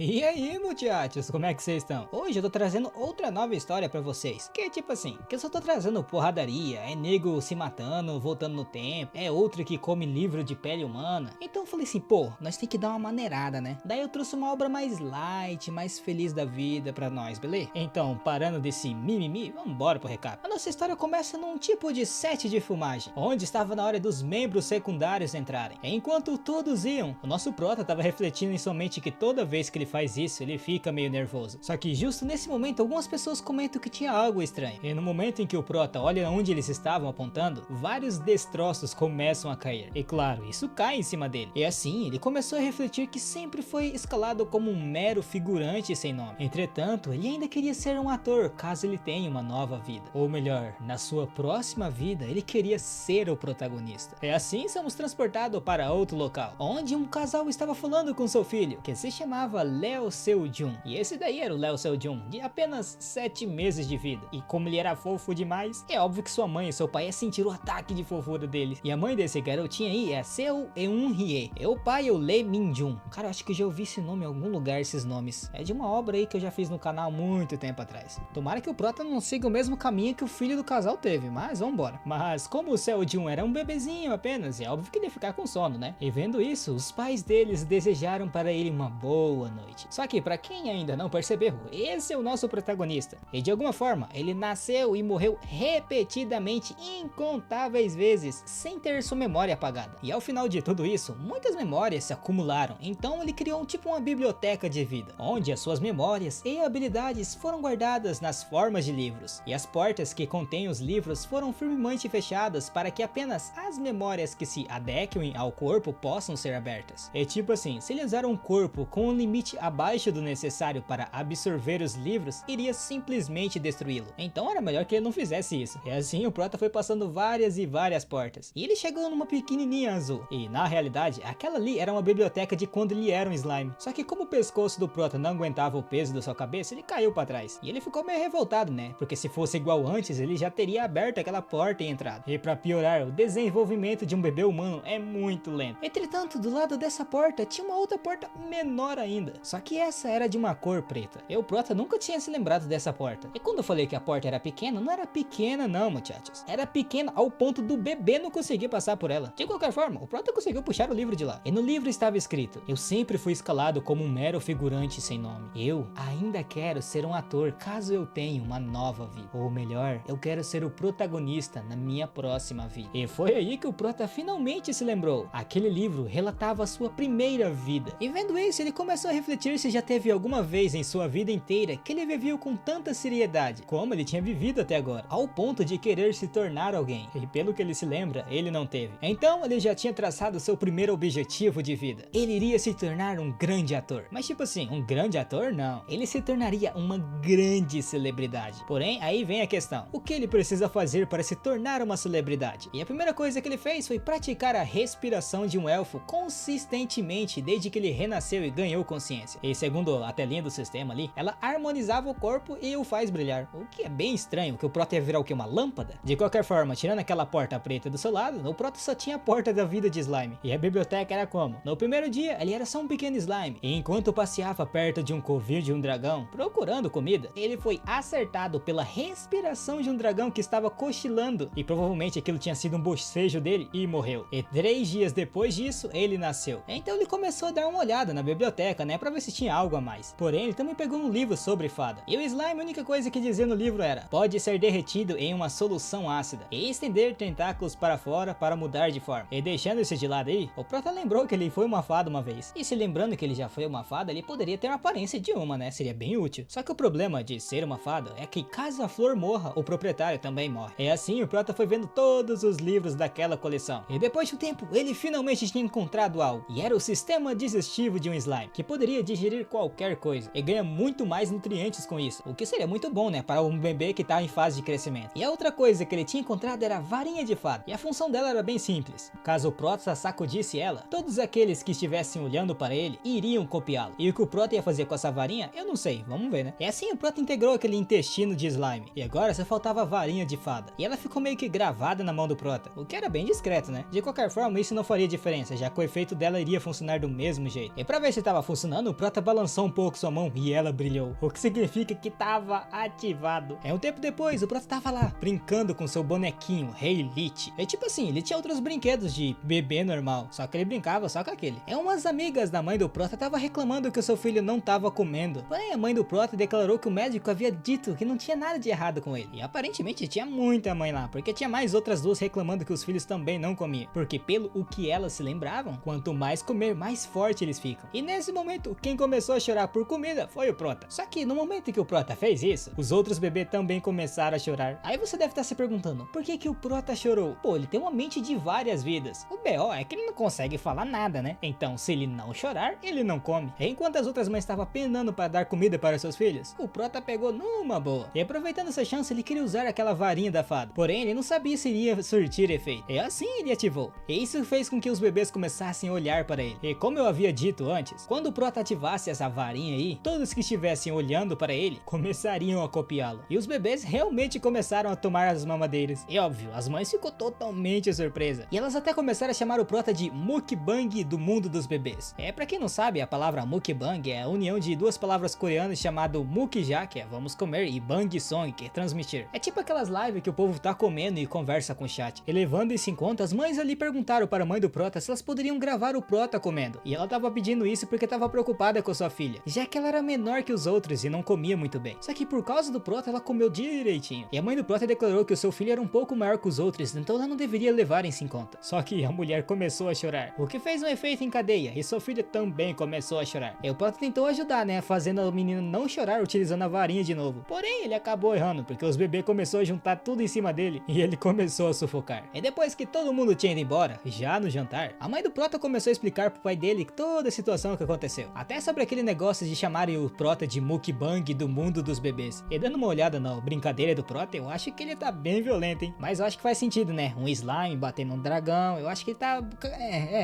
E aí, muchachos, como é que vocês estão? Hoje eu tô trazendo outra nova história pra vocês. Que é tipo assim, que eu só tô trazendo porradaria, é nego se matando, voltando no tempo, é outra que come livro de pele humana. Então eu falei assim, pô, nós tem que dar uma maneirada, né? Daí eu trouxe uma obra mais light, mais feliz da vida pra nós, beleza? Então, parando desse mimimi, vambora pro recado. A nossa história começa num tipo de set de filmagem, onde estava na hora dos membros secundários entrarem. Enquanto todos iam, o nosso prota tava refletindo em sua mente que toda vez que ele faz isso, ele fica meio nervoso. Só que justo nesse momento, algumas pessoas comentam que tinha algo estranho. E no momento em que o prota olha onde eles estavam apontando, vários destroços começam a cair. E claro, isso cai em cima dele. E assim, ele começou a refletir que sempre foi escalado como um mero figurante sem nome. Entretanto, ele ainda queria ser um ator, caso ele tenha uma nova vida. Ou melhor, na sua próxima vida, ele queria ser o protagonista. E assim, somos transportados para outro local, onde um casal estava falando com seu filho, que se chamava Lee Seo-jun. E esse daí era o Lee Seo-jun, de apenas 7 meses de vida. E como ele era fofo demais, é óbvio que sua mãe e seu pai iam sentir o ataque de fofura deles. E a mãe desse garotinho aí é Seo Eun-hye. E o pai é o Lee Min-jun. Cara, eu acho que eu já ouvi esse nome em algum lugar, esses nomes. É de uma obra aí que eu já fiz no canal muito tempo atrás. Tomara que o prota não siga o mesmo caminho que o filho do casal teve, mas vambora. Mas como o Seo-jun era um bebezinho apenas, é óbvio que ele ia ficar com sono, né? E vendo isso, os pais deles desejaram para ele uma boa noite. Só que pra quem ainda não percebeu, esse é o nosso protagonista. E de alguma forma, ele nasceu e morreu repetidamente incontáveis vezes, sem ter sua memória apagada. E ao final de tudo isso, muitas memórias se acumularam. Então ele criou uma biblioteca de vida, onde as suas memórias e habilidades foram guardadas nas formas de livros. E as portas que contêm os livros foram firmemente fechadas para que apenas as memórias que se adequem ao corpo possam ser abertas. É tipo assim, se ele usar um corpo com um limite abaixo do necessário para absorver os livros, iria simplesmente destruí-lo. Então era melhor que ele não fizesse isso. E assim o prota foi passando várias e várias portas. E ele chegou numa pequenininha azul. E na realidade, aquela ali era uma biblioteca de quando ele era um slime. Só que como o pescoço do prota não aguentava o peso da sua cabeça, ele caiu para trás. E ele ficou meio revoltado, né? Porque se fosse igual antes, ele já teria aberto aquela porta e entrado. E para piorar, o desenvolvimento de um bebê humano é muito lento. Entretanto, do lado dessa porta tinha uma outra porta menor ainda. Só que essa era de uma cor preta. E o prota nunca tinha se lembrado dessa porta. E quando eu falei que a porta era pequena, não era pequena não, muchachos. Era pequena ao ponto do bebê não conseguir passar por ela. De qualquer forma, o prota conseguiu puxar o livro de lá. E no livro estava escrito: eu sempre fui escalado como um mero figurante sem nome. Eu ainda quero ser um ator caso eu tenha uma nova vida. Ou melhor, eu quero ser o protagonista na minha próxima vida. E foi aí que o prota finalmente se lembrou. Aquele livro relatava a sua primeira vida. E vendo isso, ele começou a refletir se já teve alguma vez em sua vida inteira que ele viveu com tanta seriedade como ele tinha vivido até agora, ao ponto de querer se tornar alguém. E pelo que ele se lembra, ele não teve. Então ele já tinha traçado seu primeiro objetivo de vida. Ele iria se tornar um grande ator. Mas tipo assim, um grande ator não. Ele se tornaria uma grande celebridade. Porém, aí vem a questão. O que ele precisa fazer para se tornar uma celebridade? E a primeira coisa que ele fez foi praticar a respiração de um elfo consistentemente desde que ele renasceu e ganhou consciência. E segundo a telinha do sistema ali, ela harmonizava o corpo e o faz brilhar. O que é bem estranho, que o prota ia virar o que? Uma lâmpada? De qualquer forma, tirando aquela porta preta do seu lado, o prota só tinha a porta da vida de slime. E a biblioteca era como? No primeiro dia, ele era só um pequeno slime. E enquanto passeava perto de um covil de um dragão, procurando comida, ele foi acertado pela respiração de um dragão que estava cochilando. E provavelmente aquilo tinha sido um bocejo dele e morreu. E 3 dias depois disso, ele nasceu. Então ele começou a dar uma olhada na biblioteca, né, pra ver se tinha algo a mais. Porém, ele também pegou um livro sobre fada. E o slime, a única coisa que dizia no livro era: pode ser derretido em uma solução ácida e estender tentáculos para fora para mudar de forma. E deixando isso de lado aí, o prota lembrou que ele foi uma fada uma vez. E se lembrando que ele já foi uma fada, ele poderia ter uma aparência de uma, né, seria bem útil. Só que o problema de ser uma fada é que caso a flor morra, o proprietário também morre. E assim o prota foi vendo todos os livros daquela coleção. E depois de um tempo, ele finalmente tinha encontrado algo. E era o sistema digestivo de um slime, que poderia digerir qualquer coisa. E ganha muito mais nutrientes com isso. O que seria muito bom, né, para um bebê que tá em fase de crescimento. E a outra coisa que ele tinha encontrado era a varinha de fada. E a função dela era bem simples. Caso o prota sacudisse ela, todos aqueles que estivessem olhando para ele iriam copiá-lo. E o que o prota ia fazer com essa varinha, eu não sei, vamos ver, né. E assim o prota integrou aquele intestino de slime. E agora só faltava a varinha de fada. E ela ficou meio que gravada na mão do prota, o que era bem discreto, né. De qualquer forma, isso não faria diferença, já que o efeito dela iria funcionar do mesmo jeito. E pra ver se estava funcionando, o Prota balançou um pouco sua mão e ela brilhou, o que significa que tava ativado. Um tempo depois, o Prota tava lá, brincando com seu bonequinho, Rei Lich. É tipo assim, ele tinha outros brinquedos de bebê normal, só que ele brincava só com aquele. Umas amigas da mãe do Prota tava reclamando que o seu filho não tava comendo, porém a mãe do Prota declarou que o médico havia dito que não tinha nada de errado com ele. E aparentemente tinha muita mãe lá, porque tinha mais outras duas reclamando que os filhos também não comiam, porque pelo o que elas se lembravam, quanto mais comer, mais forte eles ficam. E nesse momento, quem começou a chorar por comida foi o Prota. Só que no momento que o Prota fez isso, os outros bebês também começaram a chorar. Aí você deve estar se perguntando, por que o Prota chorou? Pô, ele tem uma mente de várias vidas. O BO é que ele não consegue falar nada, né? Então, se ele não chorar, ele não come. Enquanto as outras mães estavam penando para dar comida para seus filhos, o Prota pegou numa boa. E aproveitando essa chance, ele queria usar aquela varinha da fada. Porém, ele não sabia se iria surtir efeito. E assim ele ativou. E isso fez com que os bebês começassem a olhar para ele. E como eu havia dito antes, quando o Prota ativasse essa varinha aí, todos que estivessem olhando para ele começariam a copiá-lo. E os bebês realmente começaram a tomar as mamadeiras. E óbvio, as mães ficou totalmente surpresa. E elas até começaram a chamar o Prota de mukbang do mundo dos bebês. Pra quem não sabe, a palavra mukbang é a união de duas palavras coreanas chamado mukja, que é vamos comer, e bang song, que é transmitir. É tipo aquelas lives que o povo tá comendo e conversa com o chat. E levando isso em conta, as mães ali perguntaram para a mãe do Prota se elas poderiam gravar o Prota comendo. E ela tava pedindo isso porque tava preocupada com sua filha, já que ela era menor que os outros e não comia muito bem. Só que por causa do Prota, ela comeu direitinho. E a mãe do Prota declarou que o seu filho era um pouco maior que os outros, então ela não deveria levar isso em conta. Só que a mulher começou a chorar, o que fez um efeito em cadeia, e sua filha também começou a chorar. E o Prota tentou ajudar, né, fazendo a menina não chorar utilizando a varinha de novo. Porém, ele acabou errando, porque os bebês começaram a juntar tudo em cima dele, e ele começou a sufocar. E depois que todo mundo tinha ido embora, já no jantar, a mãe do Prota começou a explicar pro pai dele toda a situação que aconteceu. Até sobre aquele negócio de chamarem o Prota de mukbang do mundo dos bebês. E dando uma olhada na brincadeira do Prota, eu acho que ele tá bem violento, hein? Mas eu acho que faz sentido, né? Um slime batendo um dragão, eu acho que ele tá...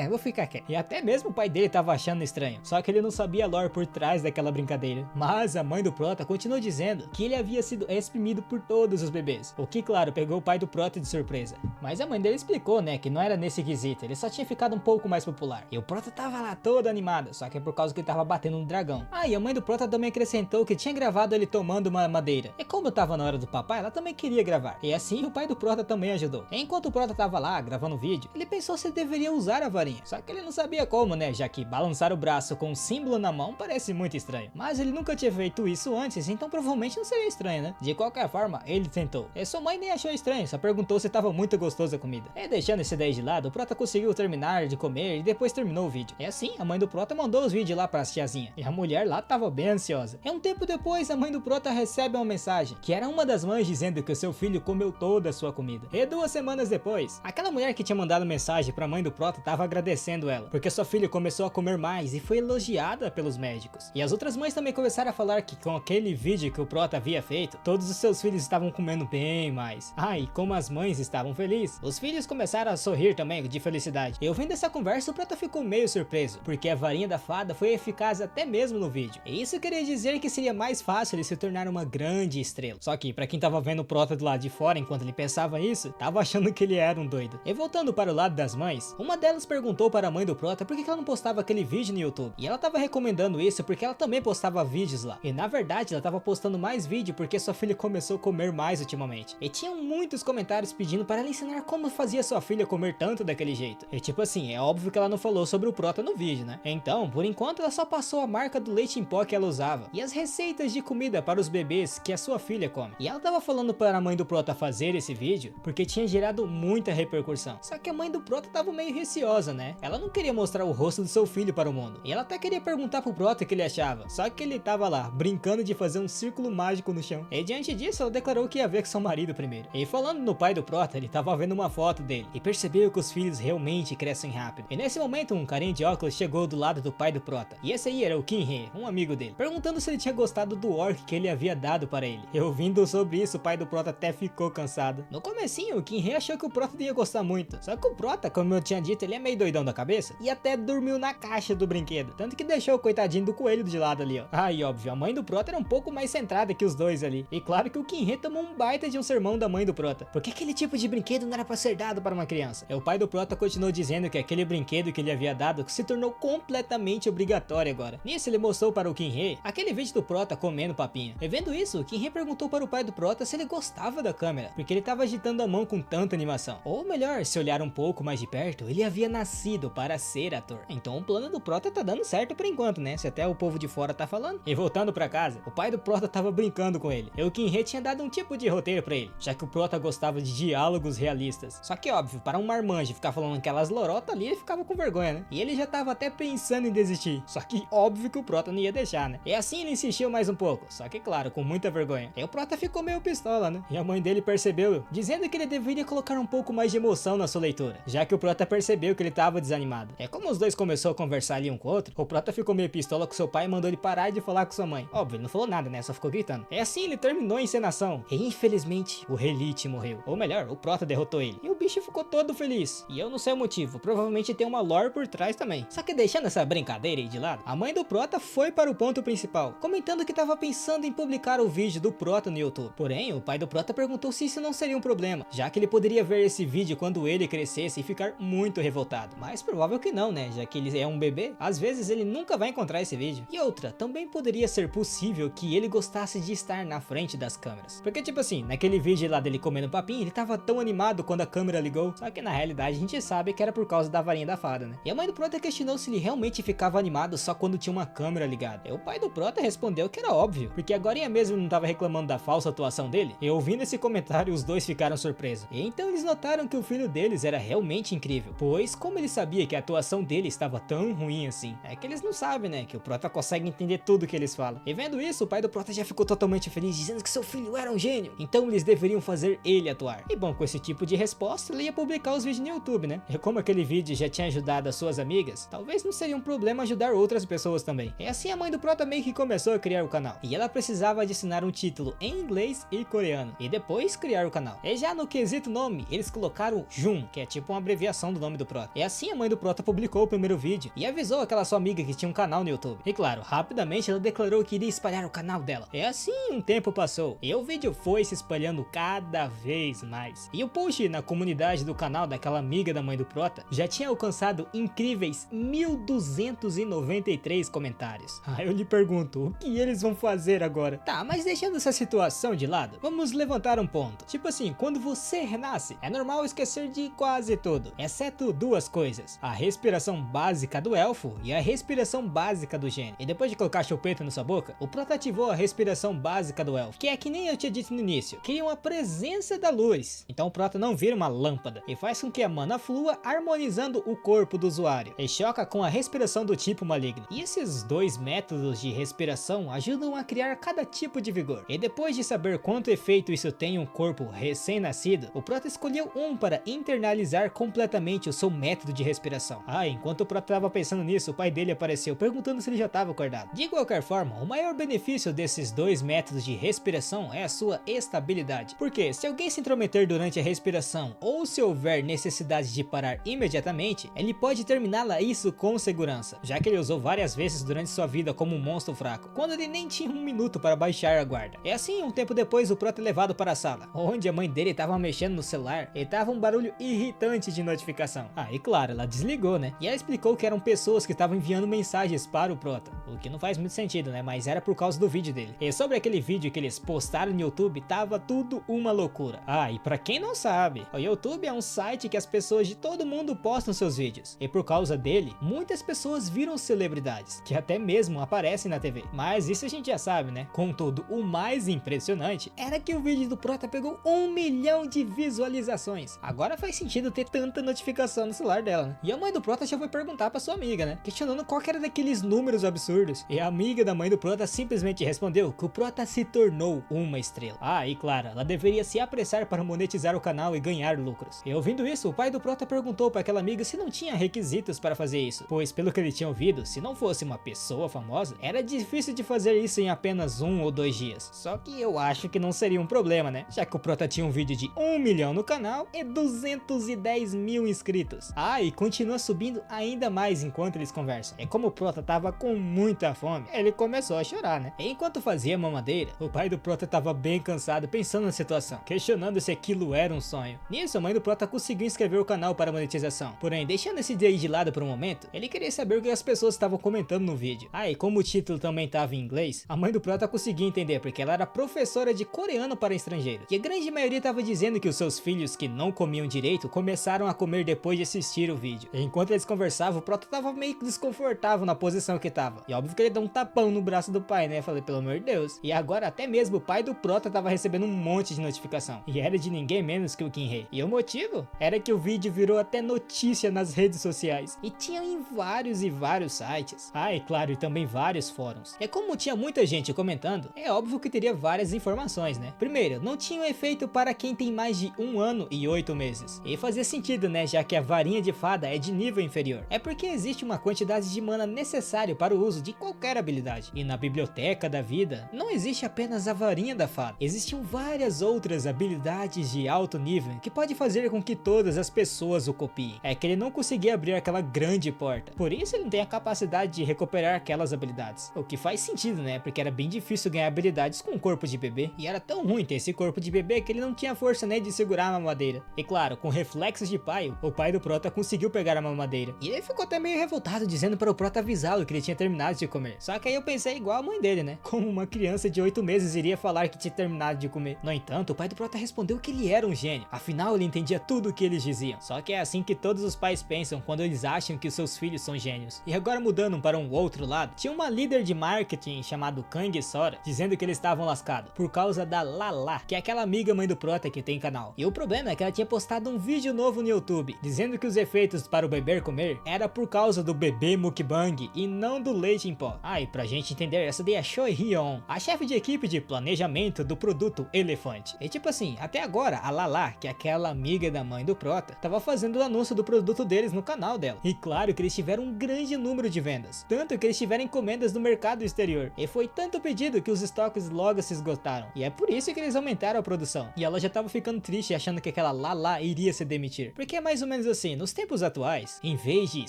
vou ficar quieto. E até mesmo o pai dele tava achando estranho, só que ele não sabia a lore por trás daquela brincadeira. Mas a mãe do Prota continuou dizendo que ele havia sido exprimido por todos os bebês, o que claro, pegou o pai do Prota de surpresa. Mas a mãe dele explicou, né, que não era nesse quesito, ele só tinha ficado um pouco mais popular. E o Prota tava lá todo animado, só que é por causa que ele tava batendo um dragão. E a mãe do Prota também acrescentou que tinha gravado ele tomando uma madeira. E como tava na hora do papai, ela também queria gravar. E assim o pai do Prota também ajudou. Enquanto o Prota tava lá gravando o vídeo, ele pensou se ele deveria usar a varinha. Só que ele não sabia como, né, já que balançar o braço com um símbolo na mão parece muito estranho. Mas ele nunca tinha feito isso antes, então provavelmente não seria estranho, né? De qualquer forma, ele tentou. E sua mãe nem achou estranho, só perguntou se tava muito gostosa a comida. E deixando essa ideia de lado, o Prota conseguiu terminar de comer e depois terminou o vídeo. E assim, a mãe do Prota mandou os vídeos lá pra tiazinha. E a mulher lá tava bem ansiosa. E um tempo depois, a mãe do Prota recebe uma mensagem, que era uma das mães dizendo que o seu filho comeu toda a sua comida. E 2 semanas depois, aquela mulher que tinha mandado mensagem pra mãe do Prota tava agradecendo ela, porque sua filha começou a comer mais e foi elogiada pelos médicos. E as outras mães também começaram a falar que com aquele vídeo que o Prota havia feito, todos os seus filhos estavam comendo bem mais. E como as mães estavam felizes, os filhos começaram a sorrir também de felicidade. E ouvindo essa conversa, o Prota ficou meio surpreso, porque a varinha da fada foi eficaz até mesmo no vídeo. E isso queria dizer que seria mais fácil ele se tornar uma grande estrela. Só que pra quem tava vendo o Prota do lado de fora enquanto ele pensava isso, tava achando que ele era um doido. E voltando para o lado das mães, uma delas perguntou para a mãe do Prota por que ela não postava aquele vídeo no YouTube. E ela tava recomendando isso porque ela também postava vídeos lá. E na verdade ela tava postando mais vídeo porque sua filha começou a comer mais ultimamente. E tinham muitos comentários pedindo para ela ensinar como fazia sua filha comer tanto daquele jeito. E tipo assim, é óbvio que ela não falou sobre o Prota no vídeo, né? Então, por enquanto ela só passou a marca do leite em pó que ela usava e as receitas de comida para os bebês que a sua filha come. E ela tava falando para a mãe do Prota fazer esse vídeo porque tinha gerado muita repercussão. Só que a mãe do Prota tava meio receosa, né? Ela não queria mostrar o rosto do seu filho para o mundo. E ela até queria perguntar pro Prota o que ele achava. Só que ele tava lá, brincando de fazer um círculo mágico no chão. E diante disso, ela declarou que ia ver com seu marido primeiro. E falando no pai do Prota, ele tava vendo uma foto dele e percebeu que os filhos realmente crescem rápido. E nesse momento, um carinha de óculos chegou do lado do pai do Prota. E esse aí era o Kim-hee, um amigo dele, perguntando se ele tinha gostado do orc que ele havia dado para ele. E ouvindo sobre isso, o pai do Prota até ficou cansado. No comecinho, o Kim-hee achou que o Prota ia gostar muito. Só que o Prota, como eu tinha dito, ele é meio doidão da cabeça e até dormiu na caixa do brinquedo. Tanto que deixou o coitadinho do coelho de lado ali, ó. E óbvio, a mãe do Prota era um pouco mais centrada que os dois ali. E claro que o Kim-hee tomou um baita de um sermão da mãe do Prota, porque aquele tipo de brinquedo não era pra ser dado para uma criança. E o pai do Prota continuou dizendo que aquele brinquedo que ele havia dado se tornou completamente obrigatório obrigatório agora. Nisso ele mostrou para o Kinhei aquele vídeo do Prota comendo papinha. E vendo isso, o Kinhei perguntou para o pai do Prota se ele gostava da câmera, porque ele estava agitando a mão com tanta animação. Ou melhor, se olhar um pouco mais de perto, ele havia nascido para ser ator. Então o plano do Prota tá dando certo por enquanto, né? Se até o povo de fora tá falando. E voltando para casa, o pai do Prota tava brincando com ele. E o Kinhei tinha dado um tipo de roteiro para ele, já que o Prota gostava de diálogos realistas. Só que óbvio, para um marmanjo ficar falando aquelas lorotas ali, ele ficava com vergonha, né? E ele já tava até pensando em desistir. Só que óbvio que o Prota não ia deixar, né? E assim ele insistiu mais um pouco, só que claro, com muita vergonha. E o Prota ficou meio pistola, né? E a mãe dele percebeu, dizendo que ele deveria colocar um pouco mais de emoção na sua leitura, já que o Prota percebeu que ele tava desanimado. É como os dois começaram a conversar ali um com o outro, o Prota ficou meio pistola com seu pai e mandou ele parar de falar com sua mãe. Óbvio, ele não falou nada, né? Só ficou gritando. É assim ele terminou a encenação. E infelizmente, o Relite morreu. Ou melhor, o Prota derrotou ele. E o bicho ficou todo feliz. E eu não sei o motivo, provavelmente tem uma lore por trás também. Só que deixando essa brincadeira aí de lado, a mãe do Prota foi para o ponto principal, comentando que tava pensando em publicar o vídeo do Prota no YouTube. Porém, o pai do Prota perguntou se isso não seria um problema, já que ele poderia ver esse vídeo quando ele crescesse e ficar muito revoltado. Mas provável que não, né? Já que ele é um bebê, às vezes ele nunca vai encontrar esse vídeo. E outra, também poderia ser possível que ele gostasse de estar na frente das câmeras. Porque tipo assim, naquele vídeo lá dele comendo papinho, ele tava tão animado quando a câmera ligou. Só que na realidade a gente sabe que era por causa da varinha da fada, né? E a mãe do Prota questionou se ele realmente ficava animado só quando tinha uma câmera ligada. E o pai do Prota respondeu que era óbvio, porque agora mesmo não tava reclamando da falsa atuação dele. E ouvindo esse comentário, os dois ficaram surpresos. E então eles notaram que o filho deles era realmente incrível, pois como ele sabia que a atuação dele estava tão ruim assim, é que eles não sabem, né, que o Prota consegue entender tudo que eles falam. E vendo isso, o pai do Prota já ficou totalmente feliz, dizendo que seu filho era um gênio, então eles deveriam fazer ele atuar. E bom, com esse tipo de resposta, ele ia publicar os vídeos no YouTube, né? E como aquele vídeo já tinha ajudado as suas amigas, talvez não seria um problema ajudar outras pessoas também. E assim a mãe do Prota meio que começou a criar o canal, e ela precisava adicionar um título em inglês e coreano, e depois criar o canal. E já no quesito nome, eles colocaram Jun, que é tipo uma abreviação do nome do Prota. E assim a mãe do Prota publicou o primeiro vídeo e avisou aquela sua amiga que tinha um canal no YouTube. E claro, rapidamente ela declarou que iria espalhar o canal dela. E assim um tempo passou, e o vídeo foi se espalhando cada vez mais. E o post na comunidade do canal daquela amiga da mãe do Prota já tinha alcançado incríveis 1293 comentários. Aí eu lhe pergunto, o que eles vão fazer agora? Tá, mas deixando essa situação de lado, vamos levantar um ponto. Tipo assim, quando você renasce, é normal esquecer de quase tudo, exceto duas coisas: a respiração básica do elfo e a respiração básica do gênio. E depois de colocar chupeta na sua boca, o Prota ativou a respiração básica do elfo, que é que nem eu tinha dito no início, cria uma presença da luz. Então o Prota não vira uma lâmpada e faz com que a mana flua harmonizando o corpo do usuário, e choca com a respiração do tipo maligno. E esses dois métodos de respiração ajudam a criar cada tipo de vigor. E depois de saber quanto efeito isso tem em um corpo recém-nascido, o Prota escolheu um para internalizar completamente o seu método de respiração. Enquanto o Prota estava pensando nisso, o pai dele apareceu perguntando se ele já estava acordado. De qualquer forma, o maior benefício desses dois métodos de respiração é a sua estabilidade, porque se alguém se intrometer durante a respiração ou se houver necessidade de parar imediatamente, ele pode terminá-la isso com segurança, já que ele usou várias vezes durante sua vida como um monstro fraco, quando ele nem tinha um minuto para baixar a guarda. E assim, um tempo depois, o Prota é levado para a sala, onde a mãe dele estava mexendo no celular e tava um barulho irritante de notificação. E claro, ela desligou, né? E ela explicou que eram pessoas que estavam enviando mensagens para o Prota, o que não faz muito sentido, né? Mas era por causa do vídeo dele. E sobre aquele vídeo que eles postaram no YouTube, tava tudo uma loucura. E pra quem não sabe, o YouTube é um site que as pessoas de todo mundo postam seus vídeos, e por causa dele, muitas pessoas viram celebridades, que até mesmo aparecem na TV. Mas isso a gente já sabe, né? Contudo, o mais impressionante era que o vídeo do Prota pegou 1 milhão de visualizações. Agora faz sentido ter tanta notificação no celular dela, né? E a mãe do Prota já foi perguntar pra sua amiga, né? Questionando qual que era daqueles números absurdos. E a amiga da mãe do Prota simplesmente respondeu que o Prota se tornou uma estrela. E claro, ela deveria se apressar para monetizar o canal e ganhar lucros. E ouvindo isso, o pai do Prota perguntou para aquela amiga se não tinha requisitos para fazer isso, pois pelo que ele tinha ouvido, se não fosse uma pessoa famosa, era difícil de fazer isso em apenas 1 ou 2 dias. Só que eu acho que não seria um problema, né? Já que o Prota tinha um vídeo de 1 milhão no canal e 210 mil inscritos. E continua subindo ainda mais enquanto eles conversam. E como o Prota tava com muita fome, ele começou a chorar, né? E enquanto fazia mamadeira, o pai do Prota tava bem cansado pensando na situação, questionando se aquilo era um sonho. Nisso, a mãe do Prota conseguiu inscrever o canal para monetização. Porém, deixando esse dia aí de lado por um momento, ele queria saber o que as pessoas estavam comentando no vídeo. Ah, e como o título também tava em inglês, a mãe do Prota conseguia entender porque ela era professora de coreano para estrangeiros. E a grande maioria tava dizendo que os seus filhos que não comiam direito começaram a comer depois de assistir o vídeo. E enquanto eles conversavam, o Prota tava meio desconfortável na posição que tava. E óbvio que ele deu um tapão no braço do pai, né? Falei, pelo amor de Deus. E agora até mesmo o pai do Prota tava recebendo um monte de notificação. E era de ninguém menos que o Kim Hee. E o motivo? Era que o vídeo virou até notícia nas redes sociais. E tinha em vários e vários sites. Ah, e claro, e também vários fóruns. E como tinha muita gente comentando, é óbvio que teria várias informações, né? Primeiro, não tinha um efeito para quem tem mais de 1 ano e 8 meses. E fazia sentido, né? Já que a varinha de fada é de nível inferior. É porque existe uma quantidade de mana necessária para o uso de qualquer habilidade. E na biblioteca da vida, não existe apenas a varinha da fada. Existiam várias outras habilidades de alto nível que pode fazer com que todas as pessoas o copiem. É que ele não conseguia abrir aquela grande porta. Por isso ele não tem a capacidade de recuperar aquelas habilidades. O que faz sentido, né? Porque era bem difícil ganhar habilidades com um corpo de bebê. E era tão ruim ter esse corpo de bebê que ele não tinha força nem de segurar a mamadeira. E claro, com reflexos de pai, o pai do Prota conseguiu pegar a mamadeira. E ele ficou até meio revoltado, dizendo para o Prota avisá-lo que ele tinha terminado de comer. Só que aí eu pensei igual a mãe dele, né? Como uma criança de 8 meses iria falar que tinha terminado de comer. No entanto, o pai do Prota respondeu que ele era um gênio. Afinal, ele entendia tudo o que eles diziam. Só que é assim que todos os pais pensam quando eles acham que os seus filhos são gênios. E agora mudando para um outro lado, tinha uma líder de marketing chamado Kang Sora, dizendo que eles estavam lascados por causa da Lala, que é aquela amiga mãe do Prota que tem canal. E o problema é que ela tinha postado um vídeo novo no YouTube, dizendo que os efeitos para o bebê comer era por causa do bebê mukbang e não do leite em pó. Ah, e pra gente entender, essa daí é Choi Hyun, a chefe de equipe de planejamento do produto Elefante. E tipo assim, até agora a Lala, que é aquela amiga da mãe do Prota, tava fazendo o anúncio do produto deles no canal dela. E claro que eles tiveram um grande número de vendas, tanto que eles tiveram encomendas no mercado exterior. E foi tanto pedido que os estoques logo se esgotaram. E é por isso que eles aumentaram a produção. E ela já tava ficando triste achando que aquela Lala iria se demitir. Porque é mais ou menos assim, nos tempos atuais, em vez de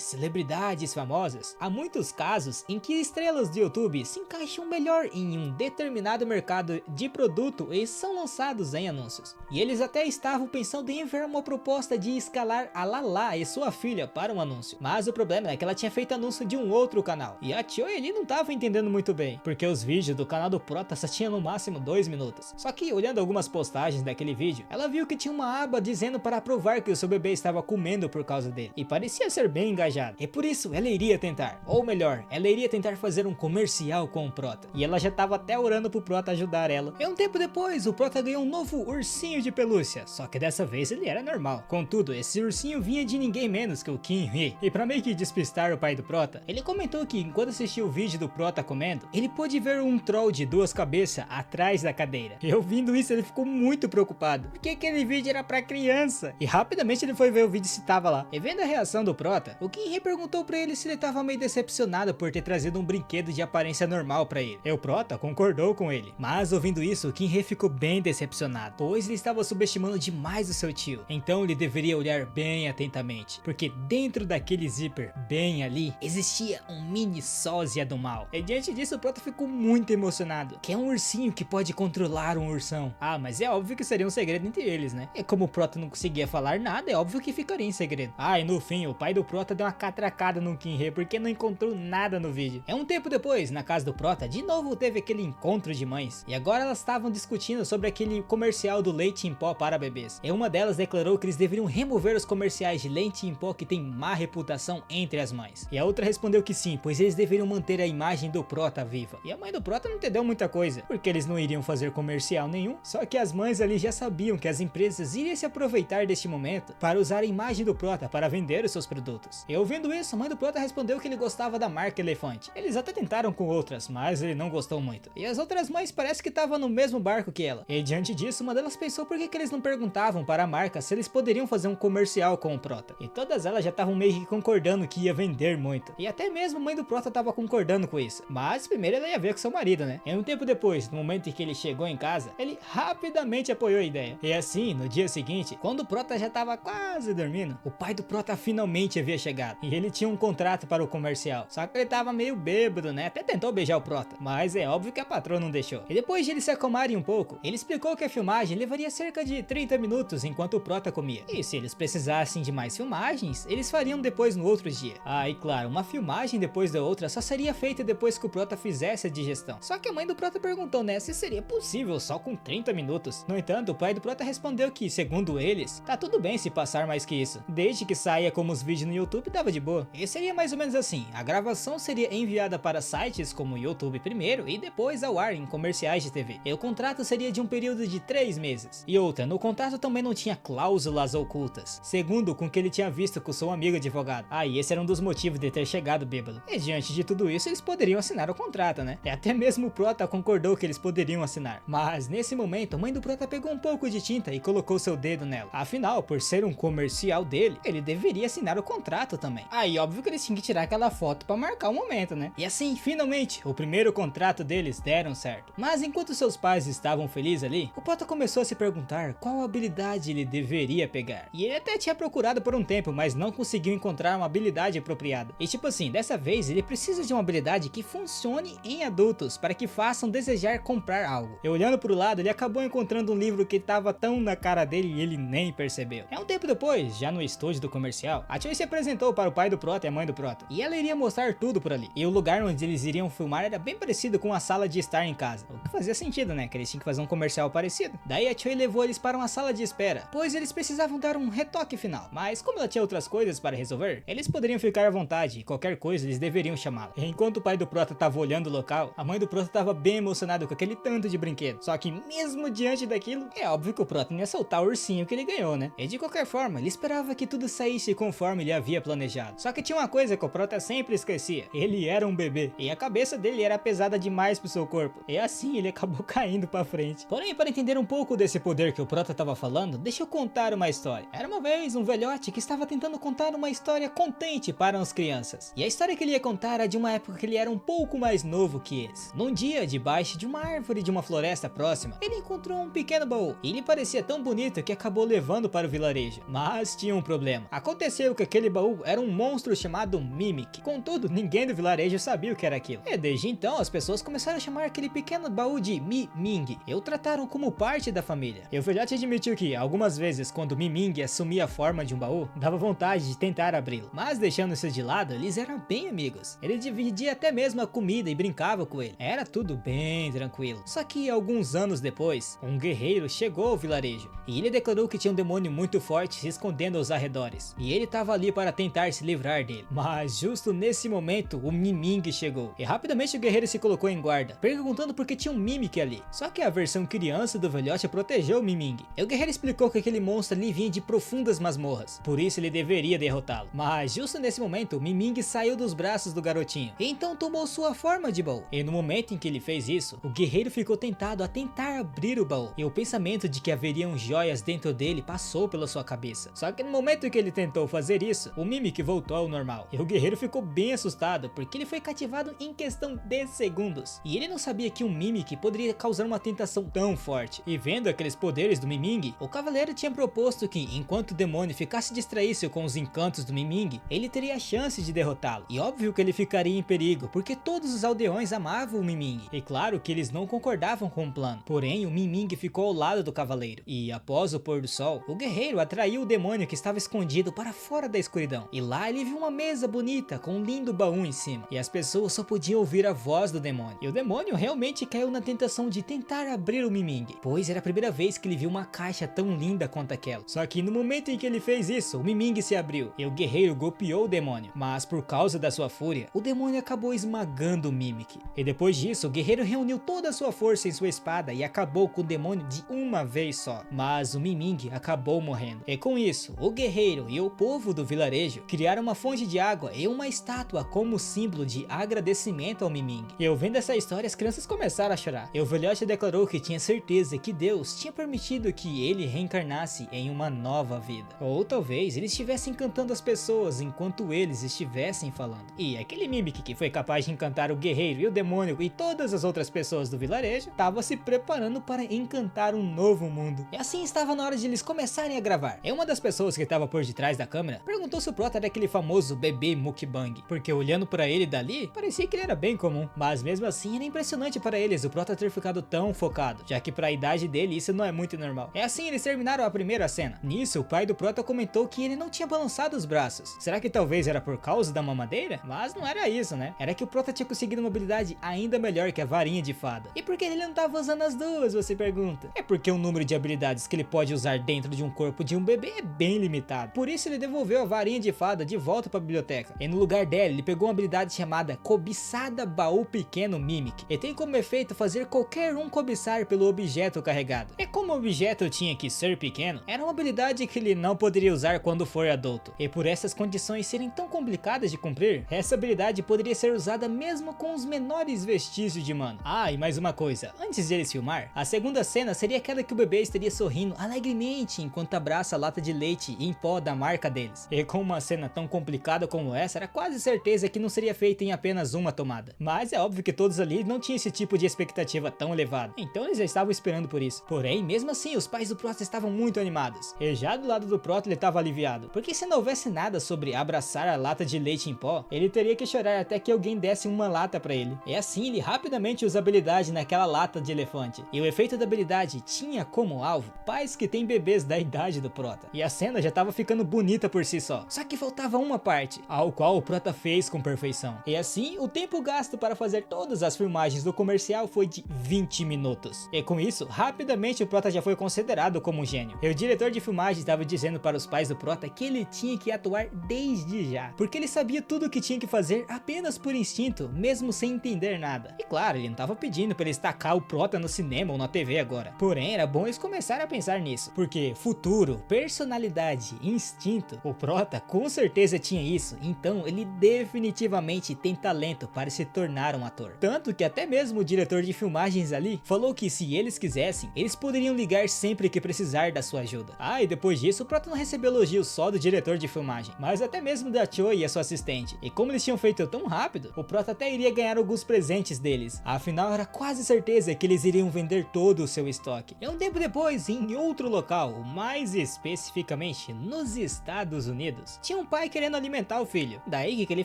celebridades famosas, há muitos casos em que estrelas do YouTube se encaixam melhor em um determinado mercado de produto e são lançados em anúncios. E eles até estavam pensando em enviar uma proposta de escalar a Lala e sua filha para um anúncio. Mas o problema é que ela tinha feito anúncio de um outro canal. E a Choi ali não tava entendendo muito bem, porque os vídeos do canal do Prota só tinham no máximo 2 minutos. Só que olhando algumas postagens daquele vídeo, ela viu que tinha uma aba dizendo para provar que o seu bebê estava comendo por causa dele. E parecia ser bem engajado. E por isso ela iria tentar. Ou melhor, ela iria tentar fazer um comercial com o Prota. E ela já tava até orando pro Prota ajudar ela. E um tempo depois, o Prota ganhou um novo ursinho de pelúcia. Só que dessa vez ele era normal. Contudo, esse ursinho vinha de ninguém menos que o Kim Hee. E pra meio que despistar o pai do Prota, ele comentou que enquanto assistia o vídeo do Prota comendo, ele pôde ver um troll de 2 cabeças atrás da cadeira. E ouvindo isso, ele ficou muito preocupado, porque aquele vídeo era pra criança. E rapidamente ele foi ver o vídeo se tava lá. E vendo a reação do Prota, o Kim Hee perguntou pra ele se ele tava meio decepcionado por ter trazido um brinquedo de aparência normal pra ele. E o Prota concordou com ele. Mas ouvindo isso, o Kim Hee ficou bem decepcionado, pois ele estava subestimando demais o seu tio. Então ele deveria olhar bem atentamente, porque dentro daquele zíper, bem ali, existia um mini sósia do mal. E diante disso, o Prota ficou muito emocionado, que é um ursinho que pode controlar um ursão. Ah, mas é óbvio que seria um segredo entre eles, né? E como o Prota não conseguia falar nada, é óbvio que ficaria em segredo. Ah, e no fim, o pai do Prota deu uma catracada no Kim Hee, porque não encontrou nada no vídeo. É um tempo depois, na casa do Prota, de novo teve aquele encontro de mães. E agora elas estavam discutindo sobre aquele comercial do leite em pó para bebês. E uma delas declarou que eles deveriam remover os comerciais de leite em pó que tem má reputação entre as mães. E a outra respondeu que sim, pois eles deveriam manter a imagem do Prota viva. E a mãe do Prota não entendeu muita coisa, porque eles não iriam fazer comercial nenhum. Só que as mães ali já sabiam que as empresas iriam se aproveitar deste momento para usar a imagem do Prota para vender os seus produtos. E ouvindo isso, a mãe do Prota respondeu que ele gostava da marca Elefante. Eles até tentaram com outras, mas ele não gostou muito. E as outras mães parece que estavam no mesmo barco que ela. E diante disso, uma delas pensou por que eles não perguntavam para a marca se eles poderiam fazer um comercial com o Prota. E todas elas já estavam meio que concordando que ia vender muito. E até mesmo a mãe do Prota estava concordando com isso. Mas primeiro ela ia ver com seu marido, né? E um tempo depois, no momento em que ele chegou em casa, ele rapidamente apoiou a ideia. E assim, no dia seguinte, quando o Prota já estava quase dormindo, o pai do Prota finalmente havia chegado. E ele tinha um contrato para o comercial. Só que ele estava meio bêbado, né? Até tentou beijar o Prota, mas é óbvio que a patroa não deixou. E depois de eles se acalmarem um pouco, ele explicou que a filmagem levaria cerca de 30 minutos enquanto o Prota comia. E se eles precisassem de mais filmagens, eles fariam depois no outro dia. Ah, e claro, uma filmagem filmagem depois da outra só seria feita depois que o Prota fizesse a digestão. Só que a mãe do Prota perguntou, né, se seria possível só com 30 minutos. No entanto, o pai do Prota respondeu que, segundo eles, tá tudo bem se passar mais que isso, desde que saia como os vídeos no YouTube tava de boa. E seria mais ou menos assim, a gravação seria enviada para sites como o YouTube primeiro e depois ao ar em comerciais de TV. E o contrato seria de um período de 3 meses. E outra, no contrato também não tinha cláusulas ocultas, segundo com que ele tinha visto com seu amigo advogado. E esse era um dos motivos de ter chegado bêbado. E diante de tudo isso, eles poderiam assinar o contrato, né? E até mesmo o Prota concordou que eles poderiam assinar. Mas nesse momento, a mãe do Prota pegou um pouco de tinta e colocou seu dedo nela. Afinal, por ser um comercial dele, ele deveria assinar o contrato também. Aí, óbvio que eles tinham que tirar aquela foto pra marcar o momento, né? E assim, finalmente, o primeiro contrato deles deram certo. Mas enquanto seus pais estavam felizes ali, o Prota começou a se perguntar qual habilidade ele deveria pegar. E ele até tinha procurado por um tempo, mas não conseguiu encontrar uma habilidade apropriada. E tipo assim, dessa vez ele precisa de uma habilidade que funcione em adultos, para que façam desejar comprar algo. E olhando pro lado, ele acabou encontrando um livro que tava tão na cara dele e ele nem percebeu. Um tempo depois, já no estúdio do comercial, a Choi se apresentou para o pai do Prota e a mãe do Prota, e ela iria mostrar tudo por ali. E o lugar onde eles iriam filmar era bem parecido com a sala de estar em casa, o que fazia sentido, né, que eles tinham que fazer um comercial parecido. Daí a Choi levou eles para uma sala de espera, pois eles precisavam dar um retoque final, mas como ela tinha outras coisas para resolver, eles poderiam ficar à vontade e qualquer coisa eles deveriam chamá-la. Enquanto o pai do Prota tava olhando o local, a mãe do Prota tava bem emocionada com aquele tanto de brinquedo. Só que mesmo diante daquilo, é óbvio que o Prota não ia soltar o ursinho que ele ganhou, né? E de qualquer forma, ele esperava que tudo saísse conforme ele havia planejado. Só que tinha uma coisa que o Prota sempre esquecia: ele era um bebê, e a cabeça dele era pesada demais pro seu corpo, e assim ele acabou caindo pra frente. Porém, para entender um pouco desse poder que o Prota tava falando, deixa eu contar uma história. Era uma vez um velhote que estava tentando contar uma história contente para as crianças, e a história que ele ia contar era de uma época que ele era um pouco mais novo que eles. Num dia, debaixo de uma árvore de uma floresta próxima, ele encontrou um pequeno baú, e ele parecia tão bonito que acabou levando para o vilarejo. Mas tinha um problema. Aconteceu que aquele baú era um monstro chamado Mimic. Contudo, ninguém do vilarejo sabia o que era aquilo. E desde então, as pessoas começaram a chamar aquele pequeno baú de Miming, e o trataram como parte da família. E o velhote admitiu que, algumas vezes, quando Miming assumia a forma de um baú, dava vontade de tentar abri-lo. Mas deixando isso de lado, eles eram bem amigos. Ele dividia até mesmo a comida e brincava com ele. Era tudo bem tranquilo. Só que alguns anos depois, um guerreiro chegou ao vilarejo, e ele declarou que tinha um demônio muito forte se escondendo aos arredores, e ele estava ali para tentar se livrar dele. Mas justo nesse momento, o Miming chegou, e rapidamente o guerreiro se colocou em guarda, perguntando por que tinha um Mimic ali. Só que a versão criança do velhote protegeu o Miming, e o guerreiro explicou que aquele monstro ali vinha de profundas masmorras, por isso ele deveria derrotá-lo. Mas justo nesse momento, o Miming saiu dos braços do garotinho, e então tomou sua forma de baú. E no momento em que ele fez isso, o guerreiro ficou tentado a tentar abrir o baú, e o pensamento de que haveriam joias dentro dele passou pela sua cabeça. Só que no momento em que ele tentou fazer isso, o Mimic voltou ao normal, e o guerreiro ficou bem assustado, porque ele foi cativado em questão de segundos, e ele não sabia que um Mimic poderia causar uma tentação tão forte. E vendo aqueles poderes do Miming, o cavaleiro tinha proposto que, enquanto o demônio ficasse distraído com os encantos do Miming, ele teria a chance de derrotá-lo. E óbvio que ele ficaria em perigo, porque todos os aldeões amavam o Miming, e claro que eles não concordavam com o plano. Porém, o Miming ficou ao lado do cavaleiro, e após o pôr do sol, o guerreiro atraiu o demônio que estava escondido para fora da escuridão. E lá ele viu uma mesa bonita com um lindo baú em cima, e as pessoas só podiam ouvir a voz do demônio. E o demônio realmente caiu na tentação de tentar abrir o Miming, pois era a primeira vez que ele viu uma caixa tão linda quanto aquela. Só que no momento em que ele fez isso, o Miming se abriu, e o guerreiro golpeou o demônio. Mas por causa da sua fúria, o demônio acabou esmagando o Mimic. E depois disso, o guerreiro reuniu toda a sua força em sua espada e acabou com o demônio de uma vez só. Mas o Miming acabou morrendo. E com isso, o guerreiro e o povo do vilarejo criaram uma fonte de água e uma estátua como símbolo de agradecimento ao Miming. E ouvindo essa história, as crianças começaram a chorar. E o velhote declarou que tinha certeza que Deus tinha permitido que ele reencarnasse em uma nova vida. Ou talvez ele estivesse encantando as pessoas enquanto eles estivessem falando. E aquele Mimic que foi capaz de encantar o guerreiro e o demônio e todas as outras pessoas do vilarejo, estava se preparando para encantar um novo mundo. E assim estava na hora de eles começarem a gravar. E uma das pessoas que estava por detrás da câmera perguntou se o Prota era aquele famoso bebê mukbang, porque olhando para ele dali, parecia que ele era bem comum. Mas mesmo assim era impressionante para eles o Prota ter ficado tão focado, já que para a idade dele isso não é muito normal. É assim eles terminaram a primeira cena. Nisso, o pai do Prota comentou que ele não tinha balançado os braços. Será que talvez era por causa da mamadeira? Mas não era isso, né? Era que o Prota tinha conseguido uma habilidade ainda melhor que a varinha de fada. E por que ele não tava usando as duas, você pergunta? É porque o número de habilidades que ele pode usar dentro de um corpo de um bebê é bem limitado. Por isso ele devolveu a varinha de fada de volta para a biblioteca. E no lugar dela, ele pegou uma habilidade chamada Cobiçada Baú Pequeno Mimic. E tem como efeito fazer qualquer um cobiçar pelo objeto carregado. E como o objeto tinha que ser pequeno, era uma habilidade que ele não poderia usar quando for adulto. E por essas condições serem tão complicadas de cumprir, essa habilidade poderia ser usada mesmo com os menores vestígios de mana. Ah, e mais uma coisa, antes de eles filmar, a segunda cena seria aquela que o bebê estaria sorrindo alegremente enquanto abraça a lata de leite em pó da marca deles. E com uma cena tão complicada como essa, era quase certeza que não seria feita em apenas uma tomada. Mas é óbvio que todos ali não tinham esse tipo de expectativa tão elevada, então eles já estavam esperando por isso. Porém, mesmo assim, os pais do Prota estavam muito animados. E já do lado do Prota ele estava aliviado, porque se não houvesse nada sobre abraçar a lata de leite em pó, ele teria que chorar até que alguém desse uma lata pra ele. E assim ele rapidamente usa a habilidade naquela lata de elefante. E o efeito da habilidade tinha como alvo pais que têm bebês da idade do Prota. E a cena já estava ficando bonita por si só. Só que faltava uma parte, ao qual o Prota fez com perfeição. E assim, o tempo gasto para fazer todas as filmagens do comercial foi de 20 minutos. E com isso, rapidamente o Prota já foi considerado como um gênio. E o diretor de filmagem estava dizendo para os pais do Prota que ele tinha que atuar desde já, porque ele sabia tudo o que tinha que fazer apenas por instinto, mesmo sem entender nada. E claro, ele não estava pedindo para eles tacar o Prota no cinema ou na TV agora. Porém, era bom eles começarem a pensar nisso, porque futuro, personalidade, instinto, o Prota com certeza tinha isso, então ele definitivamente tem talento para se tornar um ator. Tanto que até mesmo o diretor de filmagens ali falou que se eles quisessem, eles poderiam ligar sempre que precisar da sua ajuda. Ah, e depois disso o Prota não recebeu elogios só do diretor de filmagem, mas até mesmo da Choi e a sua assistente. E como eles tinham feito tão rápido, o Prota até iria ganhar alguns presentes deles. Afinal, era quase certeza que eles iriam vender todo o seu estoque. E um tempo depois, em outro local, mais especificamente nos Estados Unidos, tinha um pai querendo alimentar o filho. Daí o que ele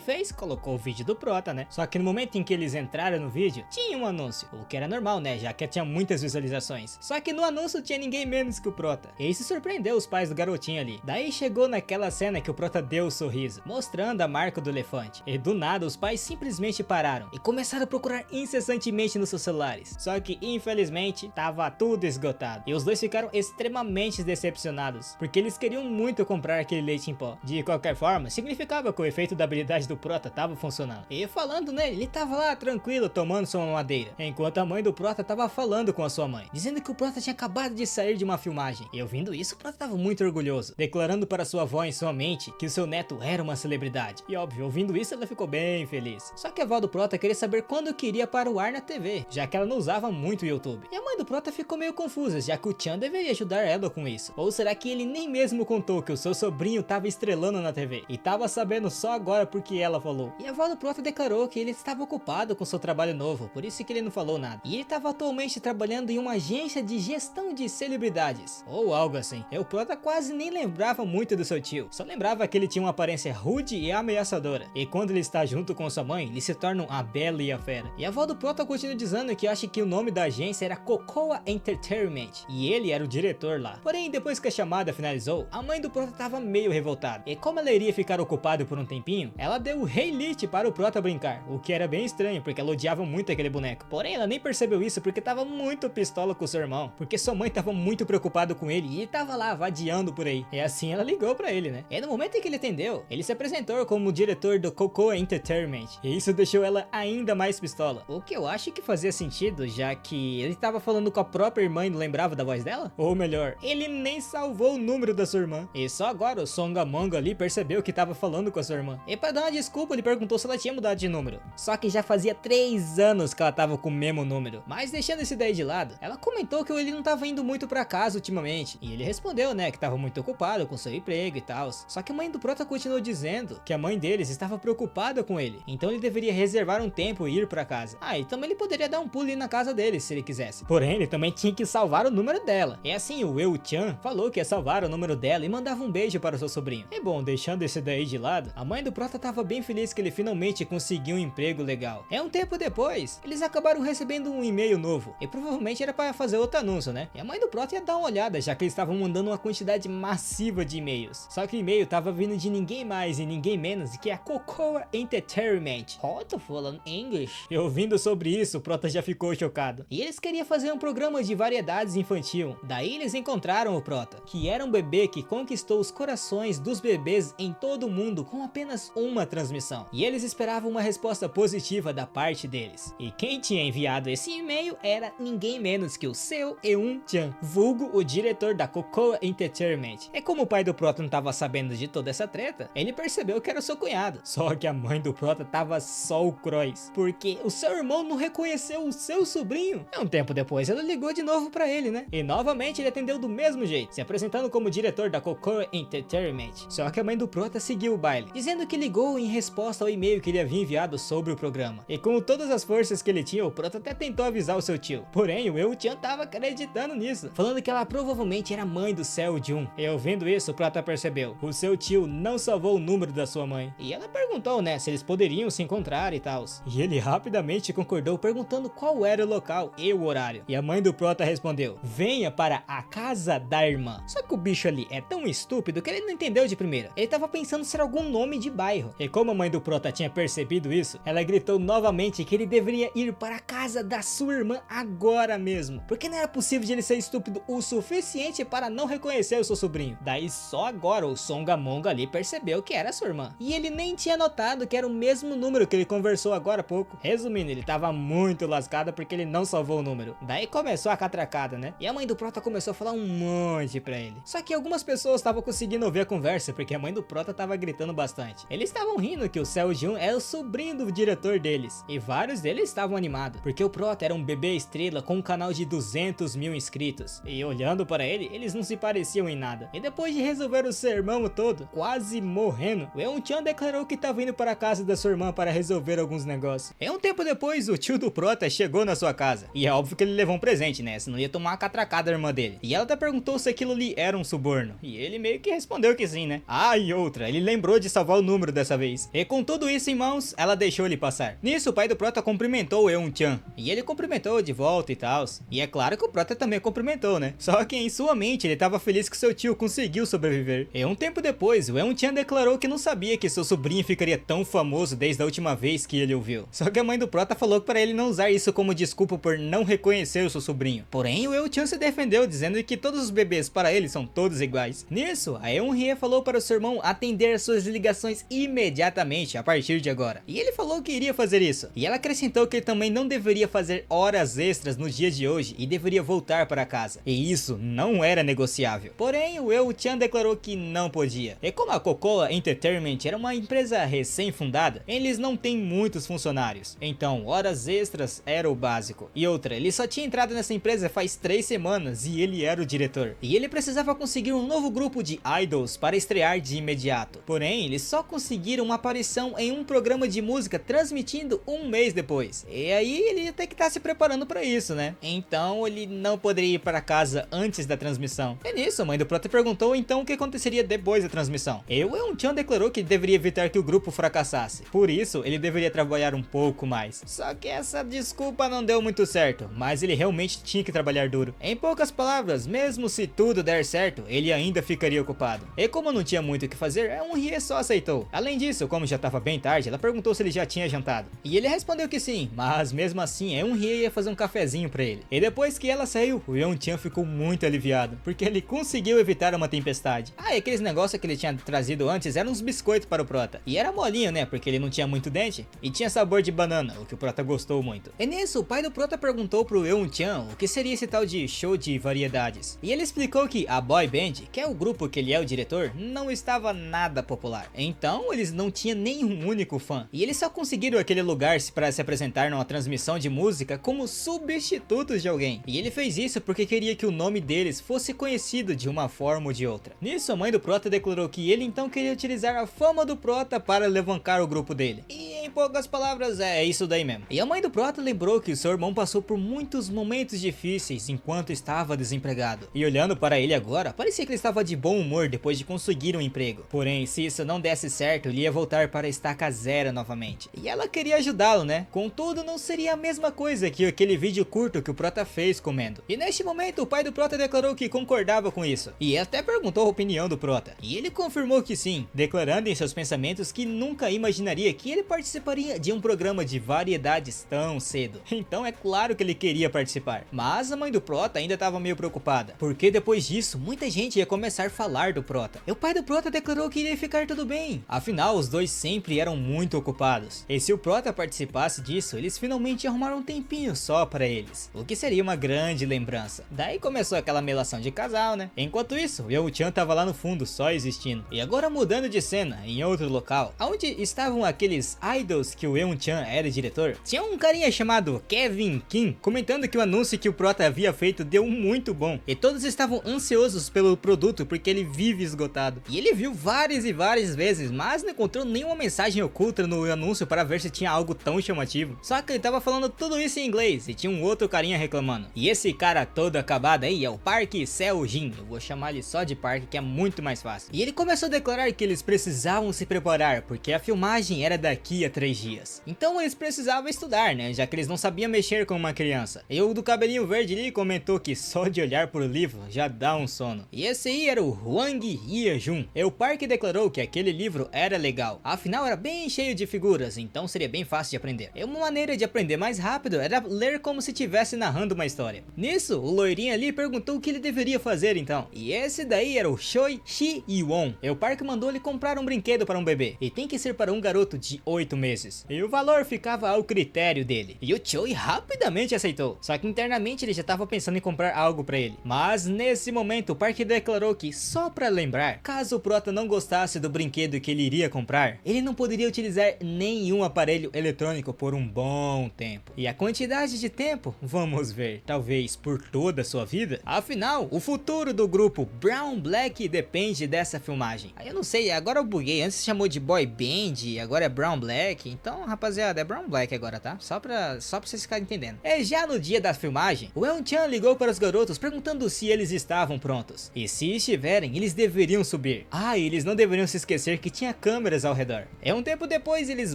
fez? Colocou o vídeo do Prota, né? Só que no momento em que eles entraram no vídeo, tinha um anúncio, o que era normal, né? Já que tinha muitas visualizações. Só que no anúncio tinha ninguém menos que o Prota. E isso surpreendeu os pais do garotinho ali. Daí chegou naquela cena que o Prota deu o sorriso, mostrando a marca do elefante. E do nada os pais simplesmente pararam e começaram a procurar incessantemente nos seus celulares. Só que infelizmente tava tudo esgotado. E os dois ficaram extremamente decepcionados, porque eles queriam muito comprar aquele leite em pó. De qualquer forma, significava que o efeito da habilidade do Prota tava funcionando. E falando nele, ele tava lá tranquilo tomando sua mamadeira, enquanto a mãe do Prota tava falando com a sua mãe, dizendo que o Prota tinha acabado de sair de uma filmagem. E ouvindo isso, o Prota tava muito orgulhoso, declarando para sua avó em sua mente que o seu neto era uma celebridade. E óbvio, ouvindo isso, ela ficou bem feliz. Só que a avó do Prota queria saber quando que iria para o ar na TV, já que ela não usava muito o YouTube. E a mãe do Prota ficou meio confusa, já que o Chan deveria ajudar ela com isso. Ou será que ele nem mesmo contou que o seu sobrinho tava estrelando na TV e tava sabendo só agora porque ela falou? E a avó do Prota declarou que ele estava ocupado com seu trabalho novo, por isso que ele não falou nada. E ele estava atualmente trabalhando em uma agência de gestão de celebridades, ou algo assim. E o Prota quase nem lembrava muito do seu tio, só lembrava que ele tinha uma aparência rude e ameaçadora. E quando ele está junto com sua mãe, eles se tornam a Bela e a Fera. E a avó do Prota continua dizendo que acha que o nome da agência era Cocoa Entertainment, e ele era o diretor lá. Porém, depois que a chamada finalizou, a mãe do Prota estava meio revoltada. E como ela iria ficar ocupada por um tempinho, ela deu o Rei Lich para o Prota brincar, o que era bem estranho, porque ela odiava muito aquele boneco. Porém, ela nem percebeu isso porque estava muito pistola com seu irmão, porque sua mãe estava muito preocupada com ele e ele estava lá vadiando por aí. E assim ela ligou para ele, né? E no momento em que ele atendeu, ele se apresentou como o diretor do Cocoa Entertainment, e isso deixou ela ainda mais pistola. O que eu acho que fazia sentido, já que ele estava falando com a própria irmã e não lembrava da voz dela? Ou melhor, ele nem salvou o número da sua irmã. E só agora o Songamonga ali percebeu que estava falando com a sua irmã. E para dar uma desculpa, ele perguntou se ela tinha mudado de número. Só que já fazia 3 anos que ela tava com o mesmo número. Mas deixando esse daí de lado, ela comentou que ele não tava indo muito pra casa ultimamente. E ele respondeu, né, que tava muito ocupado com seu emprego e tal. Só que a mãe do Prota continuou dizendo que a mãe deles estava preocupada com ele, então ele deveria reservar um tempo e ir pra casa. Ah, e também ele poderia dar um pulo ali na casa deles se ele quisesse. Porém, ele também tinha que salvar o número dela. E assim, o Eu-chan falou que ia salvar o número dela e mandava um beijo para o seu sobrinho. E bom, deixando esse daí de lado, a mãe do Prota tava bem feliz que ele finalmente conseguiu um emprego legal. É um tempo depois, eles acabaram recebendo um e-mail novo, e provavelmente era para fazer outro anúncio, né? E a mãe do Prota ia dar uma olhada, já que eles estavam mandando uma quantidade massiva de e-mails. Só que o e-mail tava vindo de ninguém mais e ninguém menos bebês, que é a Cocoa Entertainment. Oh, tô falando English. E ouvindo sobre isso, o Prota já ficou chocado. E eles queriam fazer um programa de variedades infantil. Daí eles encontraram o Prota, que era um bebê que conquistou os corações dos bebês em todo o mundo com apenas uma transmissão. E eles esperavam uma resposta positiva da parte deles. E quem tinha enviado esse e-mail era ninguém menos que o Seo Eun-chan, vulgo o diretor da Cocoa Entertainment. É como o pai do Prota não tava sabendo de toda essa treta, ele percebeu que era o seu cunhado. Só que a mãe do Prota tava só o cross, porque o seu irmão não reconheceu o seu sobrinho. Um tempo depois ela ligou de novo pra ele, né? E novamente ele atendeu do mesmo jeito, se apresentando como diretor da Cocoa Entertainment. Só que a mãe do Prota seguiu o baile, dizendo que ligou em resposta ao e-mail que ele havia enviado sobre o programa. E com todas as forças que ele tinha, o Prota até tentou avisar o seu tio. Porém, o Eun-chan tava acreditando nisso, falando que ela provavelmente era mãe do Seo-jun. E ouvindo isso, o Prota percebeu, o seu tio não salvou o número da sua mãe. E ela perguntou, né, se eles poderiam se encontrar e tal. E ele rapidamente concordou, perguntando qual era o local e o horário. E a mãe do Prota respondeu, venha para a casa da irmã. Só que o bicho ali é tão estúpido que ele não entendeu de primeira. Ele tava pensando se era algum nome de bairro. E como a mãe do Prota tinha percebido isso, ela gritou novamente que ele deveria ir para a casa da sua irmã agora mesmo, porque não era possível de ele ser estúpido o suficiente para não reconhecer o seu sobrinho. Daí só agora o Songamonga ali percebeu que era sua irmã. E ele nem tinha notado que era o mesmo número que ele conversou agora há pouco. Resumindo, ele tava muito lascado porque ele não salvou o número. Daí começou a catracada, né? E a mãe do Prota começou a falar um monte pra ele. Só que algumas pessoas estavam conseguindo ouvir a conversa, porque a mãe do Prota tava gritando bastante. Eles estavam rindo que o Seo-jun era o sobrinho do diretor deles. E vários deles estavam animados, porque o Prota era um bebê estrela com um canal de 200 mil inscritos. E olhando para ele, eles não se pareciam em nada. E depois de resolver o sermão todo, quase morrendo, o Eun-chan declarou que estava indo para a casa da sua irmã para resolver alguns negócios. E um tempo depois, o tio do Prota chegou na sua casa. E é óbvio que ele levou um presente, né? Senão ia tomar uma catracada da irmã dele. E ela até perguntou se aquilo ali era um suborno. E ele meio que respondeu que sim, né? Ah, e outra, ele lembrou de salvar o número dessa vez. E com tudo isso em mãos, ela deixou ele passar. Nisso, o pai do Prota cumprimentou o Eun-chan. E ele cumprimentou de volta e tal. E é claro que o Prota também cumprimentou, né? Só que em sua mente, ele tava feliz que seu tio conseguiu sobreviver. E um tempo depois, o Eun-chan declarou que não sabia que seu sobrinho ficaria tão famoso desde a última vez que ele o viu. Só que a mãe do Prota falou para ele não usar isso como desculpa por não reconhecer o seu sobrinho. Porém, o Eun-chan se defendeu, dizendo que todos os bebês para ele são todos iguais. Nisso, a Eun-hye falou para o seu irmão atender suas ligações imediatamente a partir de agora. E ele falou que iria fazer isso. E ela acrescentou que ele também não deveria fazer horas extras no dia de hoje e deveria voltar para casa. E isso não era negociável. Porém, o Eun-chan declarou que não podia. E como a Cocoa Entertainment era uma empresa recém-fundada, eles não têm muitos funcionários. Então, horas extras era o básico. E outra, ele só tinha entrado nessa empresa faz 3 semanas e ele era o diretor. E ele precisava conseguir um novo grupo de idols para estrear de imediato. Porém, eles só conseguiram uma aparição em um programa de música transmitindo um mês depois. E aí ele ia ter que estar se preparando para isso, né? Então ele não poderia ir para casa antes da transmissão. E nisso, a mãe do Prota perguntou então o que aconteceria depois da transmissão. E o Eun-chan declarou que deveria evitar que o grupo fracassasse. Por isso, ele deveria trabalhar um pouco mais. Só que essa desculpa não deu muito certo, mas ele realmente tinha que trabalhar duro. Em poucas palavras, mesmo se tudo der certo, ele ainda ficaria ocupado. E como não tinha muito o que fazer, a Eun-hye só aceitou. Além disso, como já estava bem tarde, ela perguntou se ele já tinha jantado. E ele respondeu que sim, mas mesmo assim, a Eun-hye ia fazer um cafezinho pra ele. E depois que ela saiu, o Eun-chan ficou muito aliviado, porque ele conseguiu evitar uma tempestade. Ah, e aqueles negócios que ele tinha trazido antes eram uns biscoitos para o Prota. E era molinho, né, porque ele não tinha muito dente, e tinha sabor de banana, o que o Prota gostou muito. E nisso, o pai do Prota perguntou pro Eun-chan o que seria esse tal de show de variedades. E ele explicou que a boy band, que é o grupo que ele é o diretor, não estava nada popular. Então, eles não tinham nenhum único fã. E eles só conseguiram aquele lugar para se apresentar numa transmissão de música como substitutos de alguém. E ele fez isso porque queria que o nome deles fosse conhecido de uma forma ou de outra. Nisso, a mãe do Prota declarou que ele então queria utilizar a fama do Prota para levantar o grupo dele. E em poucas palavras, é isso daí mesmo. E a mãe do Prota lembrou que o seu irmão passou por muitos momentos difíceis enquanto estava desempregado. E olhando para ele agora, parecia que ele estava de bom humor depois de conseguir um emprego. Porém, se isso não desse certo, ele ia voltar para a estaca zero novamente. E ela queria ajudá-lo, né? Contudo, não seria a mesma coisa que aquele vídeo curto que o Prota fez comendo. E neste momento, o pai do Prota declarou que concordava com isso. E até perguntou a opinião do Prota. E ele confirmou que sim, declarando em seus pensamentos que nunca imaginaria que ele participaria de um programa de variedades tão cedo. Então é claro que ele queria participar. Mas a mãe do Prota ainda estava meio preocupada, porque depois disso muita gente ia começar a falar do Prota. E o pai do Prota declarou que iria ficar tudo bem. Afinal, os dois sempre eram muito ocupados. E se o Prota participasse disso, eles finalmente arrumaram um tempinho só para eles, o que seria uma grande lembrança. Daí começou aquela melação de casal, né? Enquanto isso, o Eun-chan tava lá no fundo só existindo. E agora mudando de cena, em outro local, onde estavam aqueles idols que o Eun-chan era diretor, tinha um carinha chamado Kevin Kim comentando que o anúncio que o Prota havia feito deu muito bom. E todos estavam ansiosos pelo produto porque ele vive esgotado. E ele viu várias e várias vezes, mas não encontrou nenhuma mensagem oculta no anúncio para ver se tinha algo tão chamativo. Só que ele tava falando tudo isso em inglês e tinha um outro carinha reclamando. E esse cara todo acabado aí é o Park Seo-jin. Eu vou chamar ele só de Park, que é muito mais fácil. E ele começou a declarar que eles precisavam se preparar porque a filmagem era daqui a 3 dias. Então eles precisavam estudar, né? Já que eles não sabiam mexer com uma criança. E o do cabelinho verde ali comentou que só de olhar pro livro já dá um sono. E esse aí era o Hwang Hye-jun. E o Park declarou que aquele livro era legal. Afinal era bem cheio de figuras, então seria bem fácil de aprender. E uma maneira de aprender mais rápido era ler como se estivesse narrando uma história. Nisso, o loirinho ali perguntou o que ele deveria fazer então. E esse daí era o Choi Shi-won. E o Park mandou ele comprar um brinquedo para um bebê. E tem que ser para um garoto de 8 meses. E o valor ficava ao critério dele. E o Choi rapidamente aceitou. Só que internamente ele já estava pensando em comprar algo para ele. Mas nesse momento o Park declarou que, só para lembrar, caso o Prota não gostasse do brinquedo que ele iria comprar, ele não poderia utilizar nenhum aparelho eletrônico por um bom tempo. E a quantidade de tempo, vamos ver, talvez por toda a sua vida. Afinal, o futuro do grupo Brown Black depende dessa filmagem. Aí eu não sei, agora eu buguei, antes se chamou de Boy Band, agora é Brown Black. Então, rapaziada, é Brown Black agora, tá? Só pra vocês ficarem entendendo. Já no dia da filmagem, o Eun-chan ligou para os garotos perguntando se eles estavam prontos. E se estiverem, eles deveriam subir. E eles não deveriam se esquecer que tinha câmeras ao redor. Um tempo depois, eles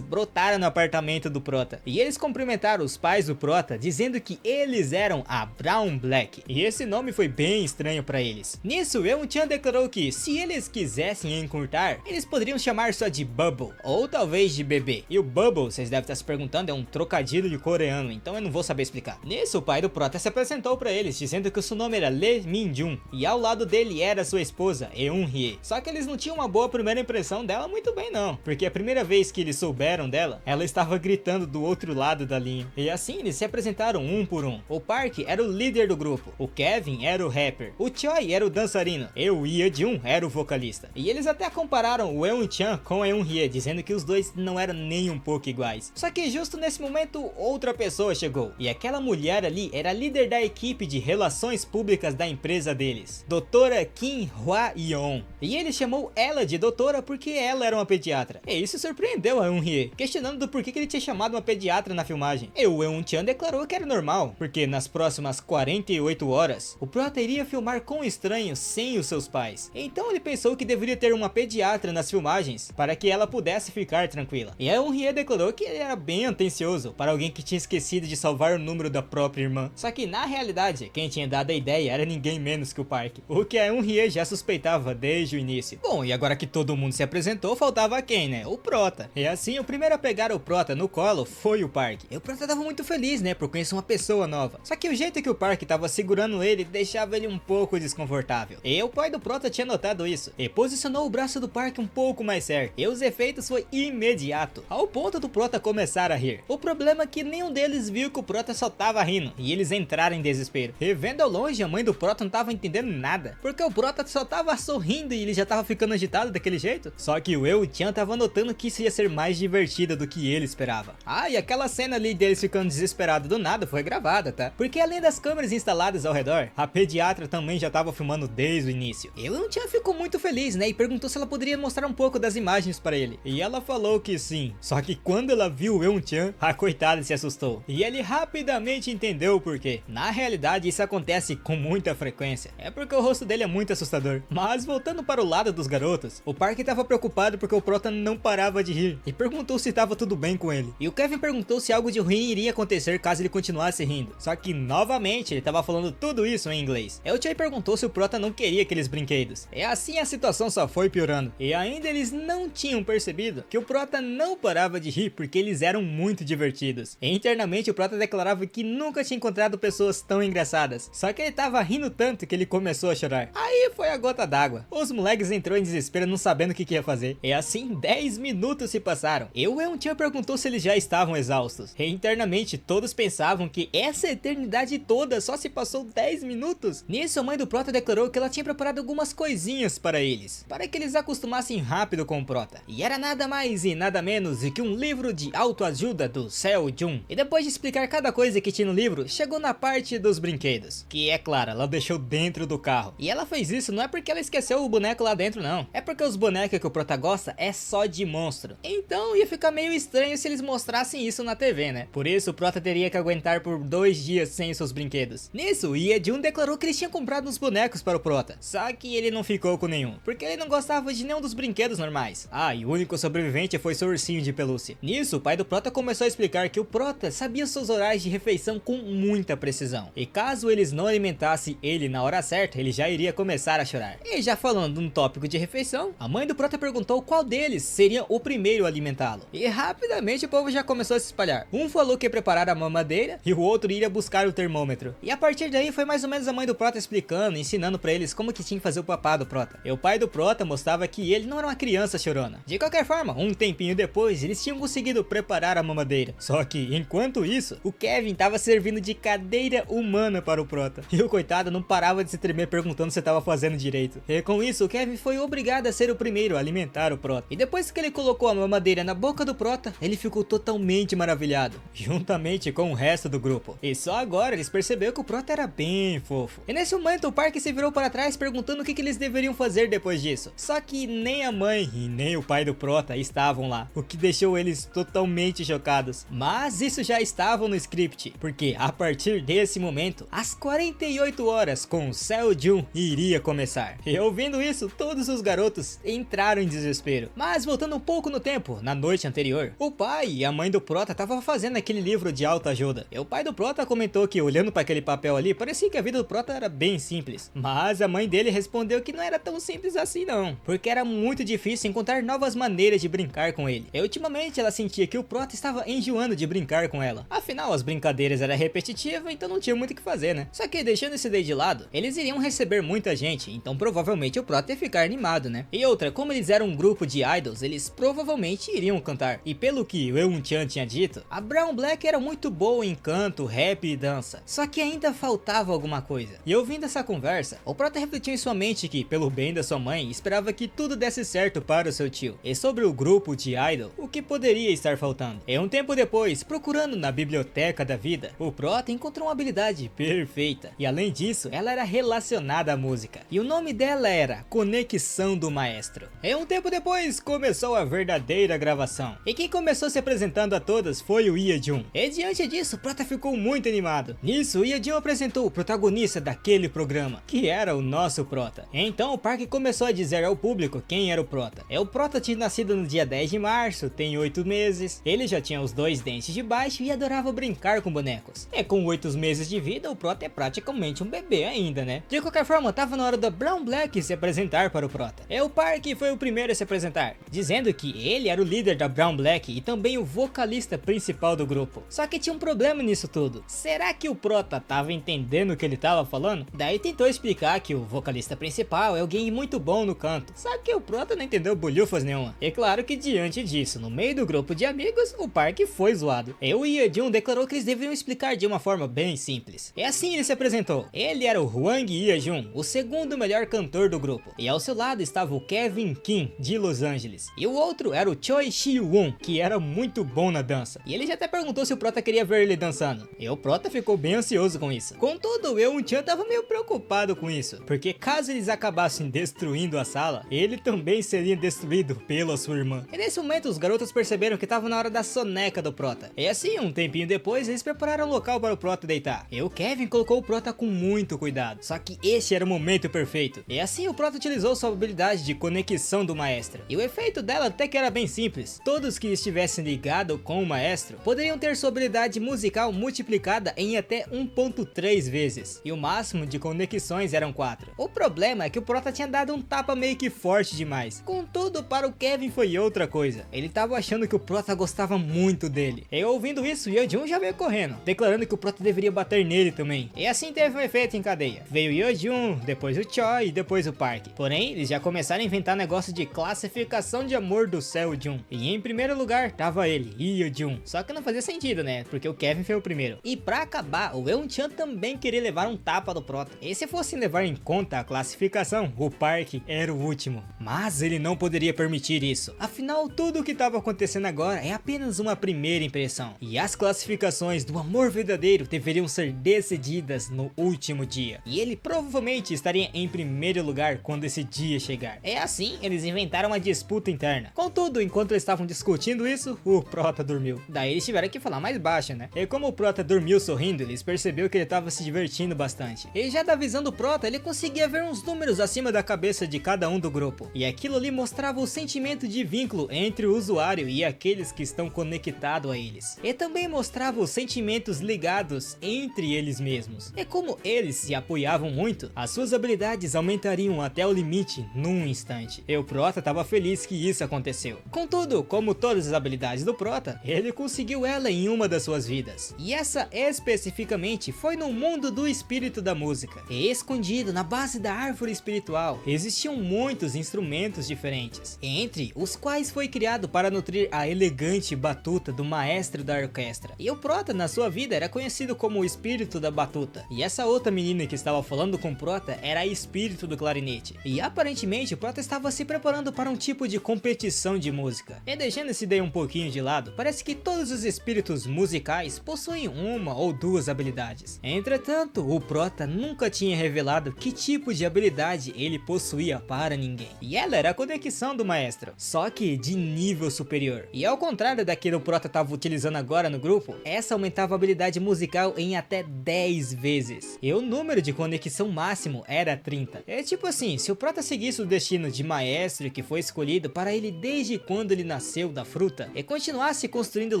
brotaram no apartamento do Prota. E eles cumprimentaram os pais do Prota, dizendo que eles eram a Brown Black. E esse nome foi bem estranho para eles. Nisso, Eun-chan declarou que, se eles quisessem encurtar, eles poderiam chamar só de Bubble, ou talvez de bebê. E o Bubble, vocês devem estar se perguntando, é um trocadilho de coreano, então eu não vou saber explicar. Nisso, o pai do Prota se apresentou para eles, dizendo que o seu nome era Lee Min-jun, e ao lado dele era sua esposa, Eun-hye. Só que eles não tinham uma boa primeira impressão dela muito bem não, porque a primeira vez que eles souberam dela, ela estava gritando do outro lado da linha. E assim eles se apresentaram um por um. O Park era o líder do grupo, o Kevin era o rapper, o Choi era o dançarino, e o Ye-jun era o vocalista. E eles até compararam o Eun-chan com a Eun-hye, dizendo que os dois não eram nem um pouco iguais. Só que justo nesse momento, outra pessoa chegou, e aquela mulher ali era a líder da equipe de relações públicas da empresa deles, Doutora Kim Hwa-yeon. E ele chamou ela de doutora porque ela era uma pediatra. E isso surpreendeu a Eun-hye, questionando do porquê que ele tinha chamado uma pediatra na filmagem. E o Eun-chan declarou que era normal, porque nas próximas 48 horas, o Prota iria filmar com estranhos sem os seus pais. Então ele pensou que deveria ter uma pediatra nas filmagens, para que ela pudesse ficar tranquila. E a Eun-hye declarou que ele era bem atencioso para alguém que tinha esquecido de salvar o número da própria irmã. Só que na realidade, quem tinha dado a ideia era ninguém menos que o Park, o que a Eun-hye já suspeitava desde o início. Bom, e agora que todo mundo se apresentou, faltava quem, né? O Prota. E assim, o primeiro a pegar o Prota no colo foi o Park. E o Prota tava muito feliz, né, por conhecer uma pessoa nova. Só que o jeito que o Park tava segurando ele deixava ele um pouco desconfortável. E o pai do Prota tinha notado isso, e posicionou o braço do Park um pouco mais certo. E os efeitos foi imediato, ao ponto do Prota começar a rir. O problema é que nenhum deles viu que o Prota só tava rindo, e eles entraram em desespero. E vendo ao longe, a mãe do Prota não tava entendendo nada, porque o Prota só tava sorrindo e ele já tava ficando agitado daquele jeito. Só que o Eun-chan tava notando que isso ia ser mais divertido do que ele esperava. E aquela cena ali deles ficando desesperados do nada foi gravada, tá? Porque além das câmeras instaladas ao redor, a pediatra também já tava filmando desde o início. E o Eun-chan ficou muito feliz, né? E perguntou se ela poderia mostrar um pouco das imagens para ele. E ela falou que sim. Só que quando ela viu o Eun-chan, a coitada se assustou. E ele rapidamente entendeu o porquê. Na realidade, isso acontece com muita frequência. É porque o rosto dele é muito assustador. Mas voltando para o lado dos garotos, o Park estava preocupado porque o Prota não parava de rir. E perguntou se estava tudo bem com ele. E o Kevin perguntou se algo de ruim iria acontecer caso ele continuasse rindo. Só que novamente ele estava falando tudo isso em inglês. E o Choi perguntou se o Prota não queria aqueles brinquedos. E assim a situação só foi piorando. E ainda eles eles não tinham percebido que o Prota não parava de rir porque eles eram muito divertidos. E internamente o Prota declarava que nunca tinha encontrado pessoas tão engraçadas, só que ele tava rindo tanto que ele começou a chorar. Aí foi a gota d'água. Os moleques entrou em desespero não sabendo o que ia fazer. E assim 10 minutos se passaram. E o Eun-chan perguntou se eles já estavam exaustos. E internamente todos pensavam que essa eternidade toda só se passou 10 minutos. Nisso a mãe do Prota declarou que ela tinha preparado algumas coisinhas para eles, para que eles acostumassem rápido com o Prota. E era nada mais e nada menos que um livro de autoajuda do Seo Jun. E depois de explicar cada coisa que tinha no livro, chegou na parte dos brinquedos, que é claro, ela deixou dentro do carro. E ela fez isso não é porque ela esqueceu o boneco lá dentro não, é porque os bonecos que o Prota gosta é só de monstro. Então ia ficar meio estranho se eles mostrassem isso na TV, né? Por isso o Prota teria que aguentar por 2 dias sem seus brinquedos. Nisso, o Ye-jun declarou que eles tinham comprado uns bonecos para o Prota, só que ele não ficou com nenhum, porque ele não gostava de nenhum dos brinquedos normais. Ah, e o único sobrevivente foi seu ursinho de pelúcia. Nisso, o pai do Prota começou a explicar que o Prota sabia seus horários de refeição com muita precisão, e caso eles não alimentassem ele na hora certa, ele já iria começar a chorar. E já falando no tópico de refeição, a mãe do Prota perguntou qual deles seria o primeiro a alimentá-lo, e rapidamente o povo já começou a se espalhar. Um falou que ia preparar a mamadeira e o outro iria buscar o termômetro. E a partir daí foi mais ou menos a mãe do Prota explicando, ensinando pra eles como que tinha que fazer o papá do Prota. E o pai do Prota mostrava que ele não era uma criança chorona. De qualquer forma, um tempinho depois, eles tinham conseguido preparar a mamadeira. Só que, enquanto isso, o Kevin tava servindo de cadeira humana para o Prota. E o coitado não parava de se tremer perguntando se tava fazendo direito. E com isso, o Kevin foi obrigado a ser o primeiro a alimentar o Prota. E depois que ele colocou a mamadeira na boca do Prota, ele ficou totalmente maravilhado, juntamente com o resto do grupo. E só agora eles perceberam que o Prota era bem fofo. E nesse momento o Park se virou para trás perguntando o que eles deveriam fazer depois disso. Só que nem a mãe e nem o pai do Prota estavam lá, o que deixou eles totalmente chocados. Mas isso já estava no script, porque a partir desse momento, às 48 horas com o Seo Jun iria começar. E ouvindo isso, todos os garotos entraram em desespero. Mas voltando um pouco no tempo, na noite anterior, o pai e a mãe do Prota estavam fazendo aquele livro de autoajuda. E o pai do Prota comentou que olhando para aquele papel ali, parecia que a vida do Prota era bem simples. Mas a mãe dele respondeu que não era tão simples assim não, porque era muito difícil encontrar novas maneiras de brincar com ele. E ultimamente ela sentia que o Prota estava enjoando de brincar com ela. Afinal, as brincadeiras eram repetitivas, então não tinha muito o que fazer, né? Só que deixando esse daí de lado, eles iriam receber muita gente, então provavelmente o Prota ia ficar animado, né? E outra, como eles eram um grupo de idols, eles provavelmente iriam cantar. E pelo que o Eun-chan tinha dito, a Brown Black era muito boa em canto, rap e dança. Só que ainda faltava alguma coisa. E ouvindo essa conversa, o Prota refletiu em sua mente que, pelo bem da sua mãe, esperava que tudo desse certo para o seu tio. E sobre o grupo de idol, o que poderia estar faltando? E um tempo depois, procurando na biblioteca da vida, o Prota encontrou uma habilidade perfeita. E além disso, ela era relacionada à música. E o nome dela era Conexão do Maestro. E um tempo depois, começou a verdadeira gravação. E quem começou se apresentando a todas foi o Ye-jun. E diante disso, o Prota ficou muito animado. Nisso, o Ye-jun apresentou o protagonista daquele programa, que era o nosso Prota. Então o Park começou a dizer ao público quem era o Prota. O Prota tinha nascido no dia 10 de março, tem 8 meses, ele já tinha os 2 dentes de baixo e adorava brincar com bonecos. E com 8 meses de vida, o Prota é praticamente um bebê ainda, né? De qualquer forma, tava na hora da Brown Black se apresentar para o Prota. E o Park foi o primeiro a se apresentar, dizendo que ele era o líder da Brown Black e também o vocalista principal do grupo. Só que tinha um problema nisso tudo. Será que o Prota tava entendendo o que ele tava falando? Daí tentou explicar que o vocalista principal é alguém muito bom no canto. Só que o Prota não entendeu bolhufas nenhuma. E claro que diante disso, no meio do grupo de amigos, o Park foi zoado. E o Ye-jun declarou que eles deveriam explicar de uma forma bem simples. E assim ele se apresentou. Ele era o Hwang Ye-jun, o segundo melhor cantor do grupo. E ao seu lado estava o Kevin Kim, de Los Angeles. E o outro era o Choi Si-won, que era muito bom na dança. E ele já até perguntou se o Prota queria ver ele dançando. E o Prota ficou bem ansioso com isso. Contudo, o Eun-chan tava meio preocupado com isso, porque caso eles acabassem destruindo a sala, ele também seria destruído pela sua irmã. E nesse momento os garotos perceberam que tava na hora da soneca do Prota. E assim, um tempinho depois, eles prepararam o local para o Prota deitar. E o Kevin colocou o Prota com muito cuidado, só que este era o momento perfeito. E assim o Prota utilizou sua habilidade de conexão do maestro. E o efeito dela até que era bem simples. Todos que estivessem ligados com o maestro poderiam ter sua habilidade musical multiplicada em até 1.3 vezes. E o máximo de conexões eram 4. O problema é que o Prota tinha dado um tapa meio que forte demais, com Contudo, para o Kevin foi outra coisa. Ele tava achando que o Prota gostava muito dele. E ouvindo isso, Yeojun já veio correndo, declarando que o Prota deveria bater nele também. E assim teve um efeito em cadeia. Veio Yeojun, depois o Choi e depois o Park. Porém, eles já começaram a inventar negócio de classificação de amor do Seo-jun. E em primeiro lugar tava ele, Yeojun. Só que não fazia sentido, né? Porque o Kevin foi o primeiro. E pra acabar, o Eun-chan também queria levar um tapa do Prota. E se fosse levar em conta a classificação, o Park era o último. Mas ele não poderia permitir isso. Afinal, tudo o que estava acontecendo agora é apenas uma primeira impressão. E as classificações do amor verdadeiro deveriam ser decididas no último dia. E ele provavelmente estaria em primeiro lugar quando esse dia chegar. É assim, eles inventaram uma disputa interna. Contudo, enquanto eles estavam discutindo isso, o Prota dormiu. Daí eles tiveram que falar mais baixo, né? E como o Prota dormiu sorrindo, eles perceberam que ele estava se divertindo bastante. E já da visão do Prota, ele conseguia ver uns números acima da cabeça de cada um do grupo. E aquilo ali mostrava o sentimento de vínculo entre o usuário e aqueles que estão conectados a eles. E também mostrava os sentimentos ligados entre eles mesmos. E como eles se apoiavam muito, as suas habilidades aumentariam até o limite num instante. E o Prota estava feliz que isso aconteceu. Contudo, como todas as habilidades do Prota, ele conseguiu ela em uma das suas vidas. E essa especificamente foi no mundo do espírito da música. E escondido na base da árvore espiritual, existiam muitos instrumentos diferentes, entre os quais foi criado para nutrir a elegante batuta do maestro da orquestra. E o Prota na sua vida era conhecido como o espírito da batuta. E essa outra menina que estava falando com o Prota era espírito do clarinete. E aparentemente o Prota estava se preparando para um tipo de competição de música. E deixando essa ideia um pouquinho de lado, parece que todos os espíritos musicais possuem uma ou duas habilidades. Entretanto, o Prota nunca tinha revelado que tipo de habilidade ele possuía para ninguém. E ela era a conexão do maestro, só que de nível superior. E ao contrário da que o Prota estava utilizando agora no grupo, essa aumentava a habilidade musical em até 10 vezes. E o número de conexão máximo era 30. É tipo assim, se o Prota seguisse o destino de maestro que foi escolhido para ele desde quando ele nasceu da fruta, e continuasse construindo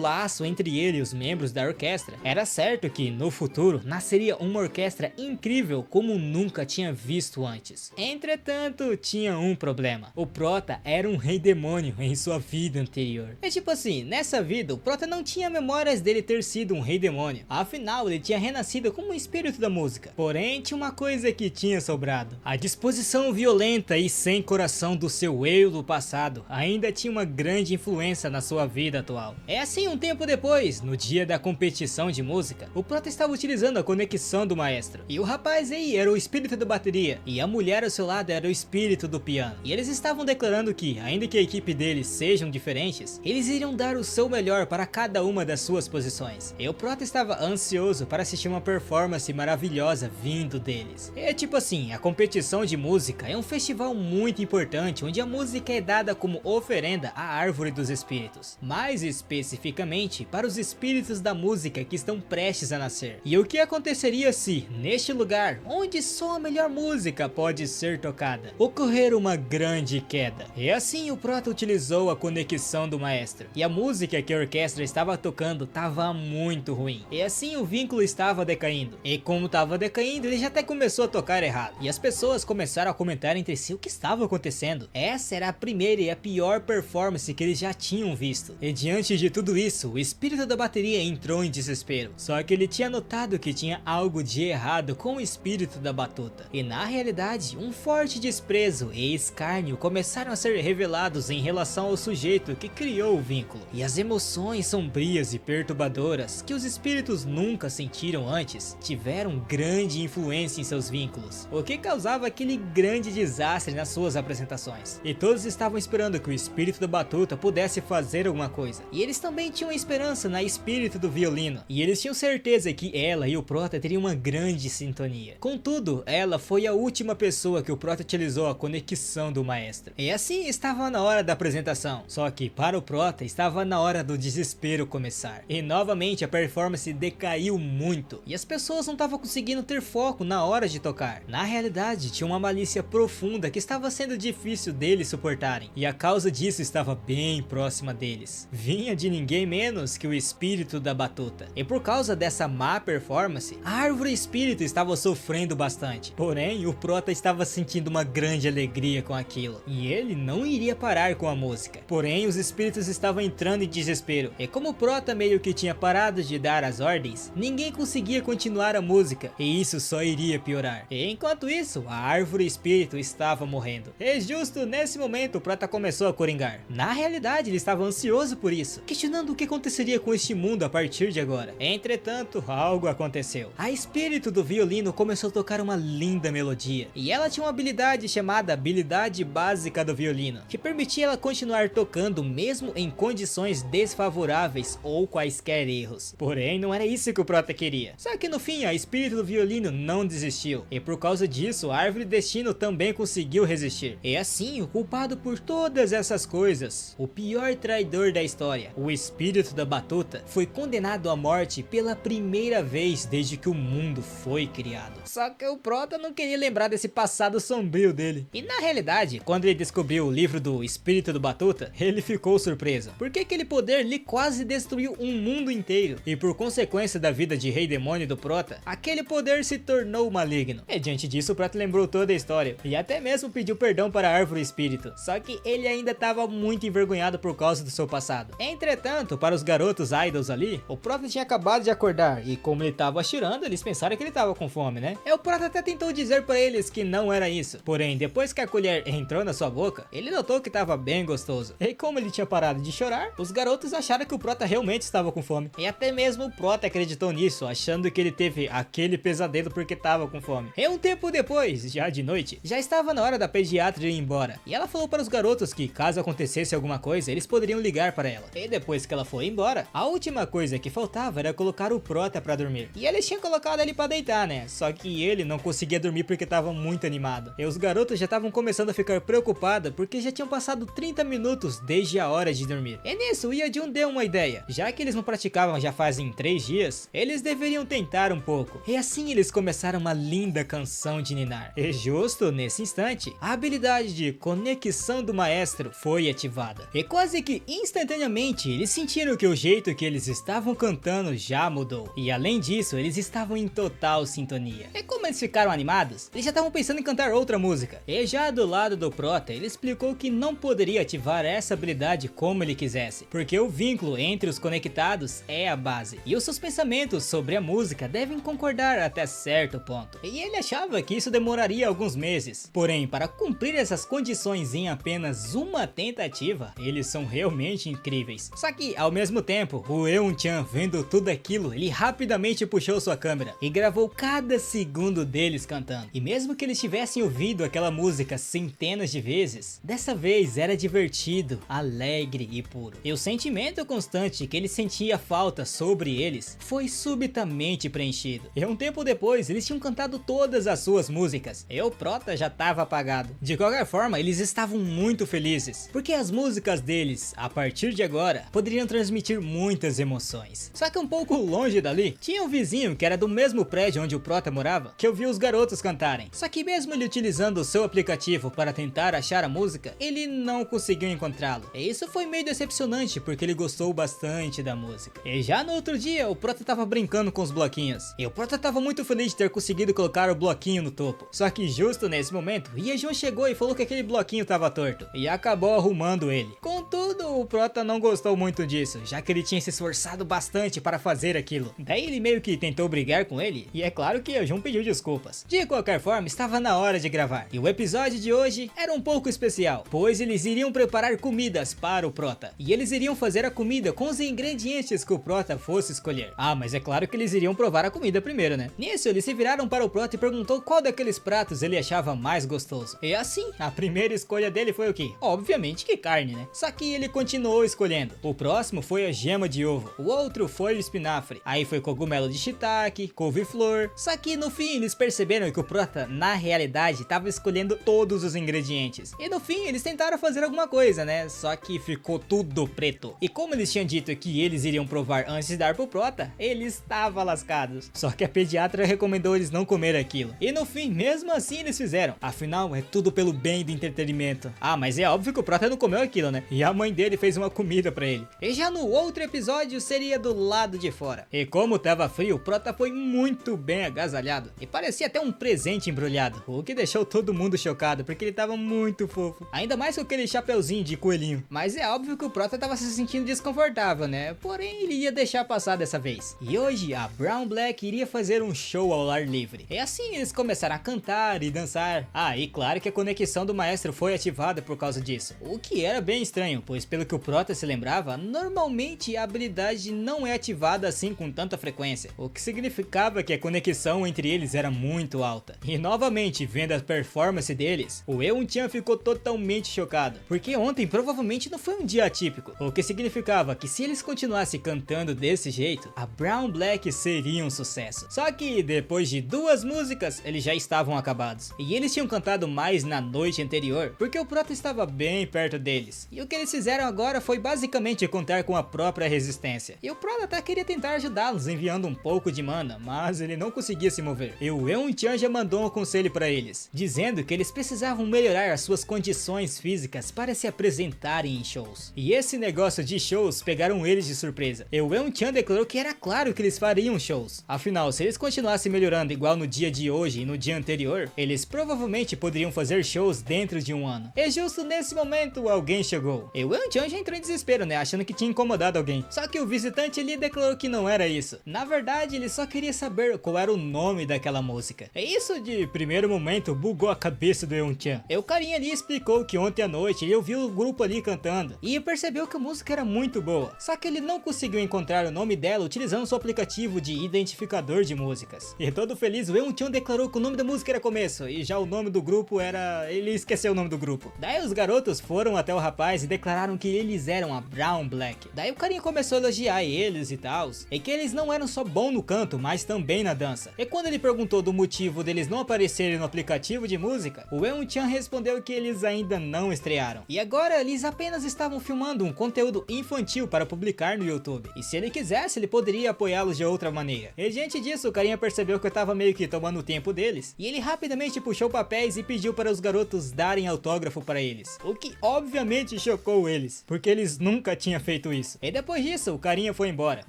laço entre ele e os membros da orquestra, era certo que no futuro nasceria uma orquestra incrível como nunca tinha visto antes. Entretanto, tinha um problema. O Prota era um rei demônio em sua vida anterior. É tipo assim, nessa vida o Prota não tinha memórias dele ter sido um rei demônio. Afinal, ele tinha renascido como um espírito da música. Porém, tinha uma coisa que tinha sobrado. A disposição violenta e sem coração do seu eu do passado ainda tinha uma grande influência na sua vida atual. É assim, um tempo depois, no dia da competição de música, o Prota estava utilizando a conexão do maestro. E o rapaz aí era o espírito da bateria, e a mulher ao seu lado era o espírito do piano. E eles estavam declarando que, ainda que a equipe deles sejam diferentes, eles iriam dar o seu melhor para cada uma das suas posições. E o Prota estava ansioso para assistir uma performance maravilhosa vindo deles. É tipo assim, a competição de música é um festival muito importante onde a música é dada como oferenda à árvore dos espíritos. Mais especificamente para os espíritos da música que estão prestes a nascer. E o que aconteceria se, neste lugar, onde só a melhor música pode ser tocada, ocorrer uma grande queda? E assim o Prota utilizou a conexão do maestro. E a música que a orquestra estava tocando estava muito ruim. E assim o vínculo estava decaindo. E como estava decaindo, ele já até começou a tocar errado. E as pessoas começaram a comentar entre si o que estava acontecendo. Essa era a primeira e a pior performance que eles já tinham visto. E diante de tudo isso, o espírito da bateria entrou em desespero. Só que ele tinha notado que tinha algo de errado com o espírito da batuta. E na realidade, um forte desprezo e escárnio começaram a ser revelados em relação ao sujeito que criou o vínculo. E as emoções sombrias e perturbadoras que os espíritos nunca sentiram antes tiveram grande influência em seus vínculos, o que causava aquele grande desastre nas suas apresentações. E todos estavam esperando que o espírito da batuta pudesse fazer alguma coisa. E eles também tinham esperança na espírito do violino. E eles tinham certeza que ela e o Prota teriam uma grande sintonia. Contudo, ela foi a última pessoa que o Prota utilizou a conexão do maestro. E assim estava na hora da apresentação. Só que para o Prota estava na hora do desespero começar. E novamente a performance decaiu muito. E as pessoas não estavam conseguindo ter foco na hora de tocar. Na realidade, tinha uma malícia profunda que estava sendo difícil deles suportarem. E a causa disso estava bem próxima deles. Vinha de ninguém menos que o espírito da batuta. E por causa dessa má performance, a árvore espírito estava sofrendo bastante. Porém, o Prota estava sentindo uma grande alegria com aquilo. E ele não iria parar com a música. Porém, os espíritos estavam entrando em desespero, e como o Prota meio que tinha parado de dar as ordens, ninguém conseguia continuar a música, e isso só iria piorar. E enquanto isso, a árvore espírito estava morrendo. E justo nesse momento, o Prota começou a coringar. Na realidade, ele estava ansioso por isso, questionando o que aconteceria com este mundo a partir de agora. Entretanto, algo aconteceu. A espírito do violino começou a tocar uma linda melodia, e ela tinha uma habilidade chamada habilidade básica do violino, que permitia ela continuar tocando mesmo em condições desfavoráveis ou quaisquer erros. Porém, não era isso que o Prota queria. Só que no fim, a espírito do violino não desistiu, e por causa disso, a árvore destino também conseguiu resistir. E assim, o culpado por todas essas coisas, o pior traidor da história, o espírito da batuta, foi condenado à morte pela primeira vez desde que o mundo foi criado. Só que o Prota não queria lembrar desse passado sombrio dele. E na realidade, quando ele descobriu o livro do espírito do batuta, ele ficou surpreso, porque aquele poder lhe quase destruiu um mundo inteiro, e por consequência da vida de rei demônio do Prota, aquele poder se tornou maligno. E diante disso, o Prota lembrou toda a história, e até mesmo pediu perdão para a árvore espírito, só que ele ainda estava muito envergonhado por causa do seu passado. Entretanto, para os garotos idols ali, o Prota tinha acabado de acordar, e como ele estava chorando, eles pensaram que ele estava com fome, né? E o Prota até tentou dizer para eles que não era isso, porém, depois que a colher entrou na sua boca, ele notou que estava bem gostoso. E como ele tinha parado de chorar, os garotos acharam que o Prota realmente estava com fome. E até mesmo o Prota acreditou nisso, achando que ele teve aquele pesadelo porque estava com fome. E um tempo depois, já de noite, já estava na hora da pediatra ir embora. E ela falou para os garotos que caso acontecesse alguma coisa, eles poderiam ligar para ela. E depois que ela foi embora, a última coisa que faltava era colocar o Prota para dormir. E eles tinham colocado ele para deitar, né? Só que ele não conseguia dormir porque estava muito animado. E os garotos já estavam começando a ficar preocupados porque já tinham passado 30 minutos desde a hora de dormir. E nisso, o Yejun deu uma ideia. Já que eles não praticavam já fazem 3 dias, eles deveriam tentar um pouco. E assim eles começaram uma linda canção de ninar. E justo nesse instante, a habilidade de conexão do maestro foi ativada. E quase que instantaneamente, eles sentiram que o jeito que eles estavam cantando já mudou. E além disso, eles estavam em total sintonia. E como eles ficaram animados, eles já estavam pensando em cantar outra música. E já do lado do Prota, ele explicou que não poderia ativar essa habilidade como ele quisesse, porque o vínculo entre os conectados é a base, e os seus pensamentos sobre a música devem concordar até certo ponto. E ele achava que isso demoraria alguns meses, porém para cumprir essas condições em apenas uma tentativa, eles são realmente incríveis. Só que ao mesmo tempo, o Eun-chan vendo tudo aquilo, ele rapidamente puxou sua câmera e gravou cada segundo deles cantando. E mesmo que eles tivessem ouvido aquela música centenas de vezes, dessa vez era divertido, alegre e puro. E o sentimento constante que ele sentia falta sobre eles foi subitamente preenchido. E um tempo depois, eles tinham cantado todas as suas músicas, e o Prota já estava apagado. De qualquer forma, eles estavam muito felizes, porque as músicas deles, a partir de agora, poderiam transmitir muitas emoções. Só que um pouco longe dali, tinha um vizinho que era do mesmo prédio onde o Prota morava, que ouvia os garotos cantarem. Só que mesmo ele utilizando o seu aplicativo para tentar achar a música, ele não conseguiu encontrá-lo. E isso foi meio decepcionante, porque ele gostou bastante da música. E já no outro dia, o Prota tava brincando com os bloquinhos, e o Prota tava muito feliz de ter conseguido colocar o bloquinho no topo. Só que justo nesse momento, Yejun chegou e falou que aquele bloquinho tava torto, e acabou arrumando ele. Contudo, o Prota não gostou muito disso, já que ele tinha se esforçado bastante para fazer aquilo. Daí ele meio que tentou brigar com ele, e é claro que Yejun pediu desculpas. De qualquer forma, estava na hora de gravar, e o episódio de hoje era um pouco especial, pois eles iriam preparar comidas para o Prota, e eles iriam fazer a comida com os ingredientes que o Prota fosse escolher. Ah, mas é claro que eles iriam provar a comida primeiro, né? Nisso, eles se viraram para o Prota e perguntou qual daqueles pratos ele achava mais gostoso. E assim, a primeira escolha dele foi o quê? Obviamente que carne, né? Só que ele continuou escolhendo. O próximo foi a gema de ovo, o outro foi o espinafre, aí foi cogumelo de shiitake, couve-flor. Só que no fim, eles perceberam que o Prota, na realidade, estava escolhendo todos os ingredientes. E no fim, eles tentaram fazer alguma coisa, né? Só que ficou tudo preto. E como eles tinham dito que eles iriam provar antes de dar pro Prota, ele estava lascados. Só que a pediatra recomendou eles não comer aquilo. E no fim, mesmo assim eles fizeram. Afinal, é tudo pelo bem do entretenimento. Ah, mas é óbvio que o Prota não comeu aquilo, né? E a mãe dele fez uma comida pra ele. E já no outro episódio seria do lado de fora. E como tava frio, o Prota foi muito bem agasalhado. E parecia até um presente embrulhado. O que deixou todo mundo chocado, porque ele tava muito muito fofo. Ainda mais com aquele chapeuzinho de coelhinho. Mas é óbvio que o Prota tava se sentindo desconfortável, né? Porém, ele ia deixar passar dessa vez. E hoje, a Brown Black iria fazer um show ao ar livre. E assim eles começaram a cantar e dançar. Ah, e claro que a conexão do maestro foi ativada por causa disso. O que era bem estranho, pois pelo que o Prota se lembrava, normalmente a habilidade não é ativada assim com tanta frequência. O que significava que a conexão entre eles era muito alta. E novamente, vendo a performance deles, o Eun-chan ficou totalmente chocado. Porque ontem provavelmente não foi um dia atípico. O que significava que se eles continuassem cantando desse jeito, a Brown Black seria um sucesso. Só que depois de 2 músicas, eles já estavam acabados. E eles tinham cantado mais na noite anterior, porque o Prota estava bem perto deles. E o que eles fizeram agora foi basicamente contar com a própria resistência. E o Prota até queria tentar ajudá-los, enviando um pouco de mana, mas ele não conseguia se mover. E o Eun-chan já mandou um conselho para eles, dizendo que eles precisavam melhorar as suas condições físicas para se apresentarem em shows. E esse negócio de shows pegaram eles de surpresa. E o Eun-chan declarou que era claro que eles fariam shows. Afinal, se eles continuassem melhorando igual no dia de hoje e no dia anterior, eles provavelmente poderiam fazer shows dentro de um ano. E justo nesse momento, alguém chegou. E o Eun-chan já entrou em desespero, né? Achando que tinha incomodado alguém. Só que o visitante ali declarou que não era isso. Na verdade, ele só queria saber qual era o nome daquela música. E isso de primeiro momento bugou a cabeça do Eun-chan. E o carinha ali explicou que ontem à noite ele ouviu o grupo ali cantando e percebeu que a música era muito boa. Só que ele não conseguiu encontrar o nome dela utilizando seu aplicativo de identificador de músicas. E todo feliz, o Eun-chan declarou que o nome da música era Começo e já o nome do grupo era... ele esqueceu o nome do grupo. Daí os garotos foram até o rapaz e declararam que eles eram a Brown Black. Daí o carinha começou a elogiar eles e tal, e que eles não eram só bons no canto, mas também na dança. E quando ele perguntou do motivo deles não aparecerem no aplicativo de música, o Eun-chan respondeu que eles ainda não estrearam. E agora eles apenas estavam filmando um conteúdo infantil para publicar no YouTube. E se ele quisesse, ele poderia apoiá-los de outra maneira. E diante disso, o carinha percebeu que eu tava meio que tomando o tempo deles, e ele rapidamente puxou papéis e pediu para os garotos darem autógrafo para eles. O que obviamente chocou eles, porque eles nunca tinham feito isso. E depois disso, o carinha foi embora,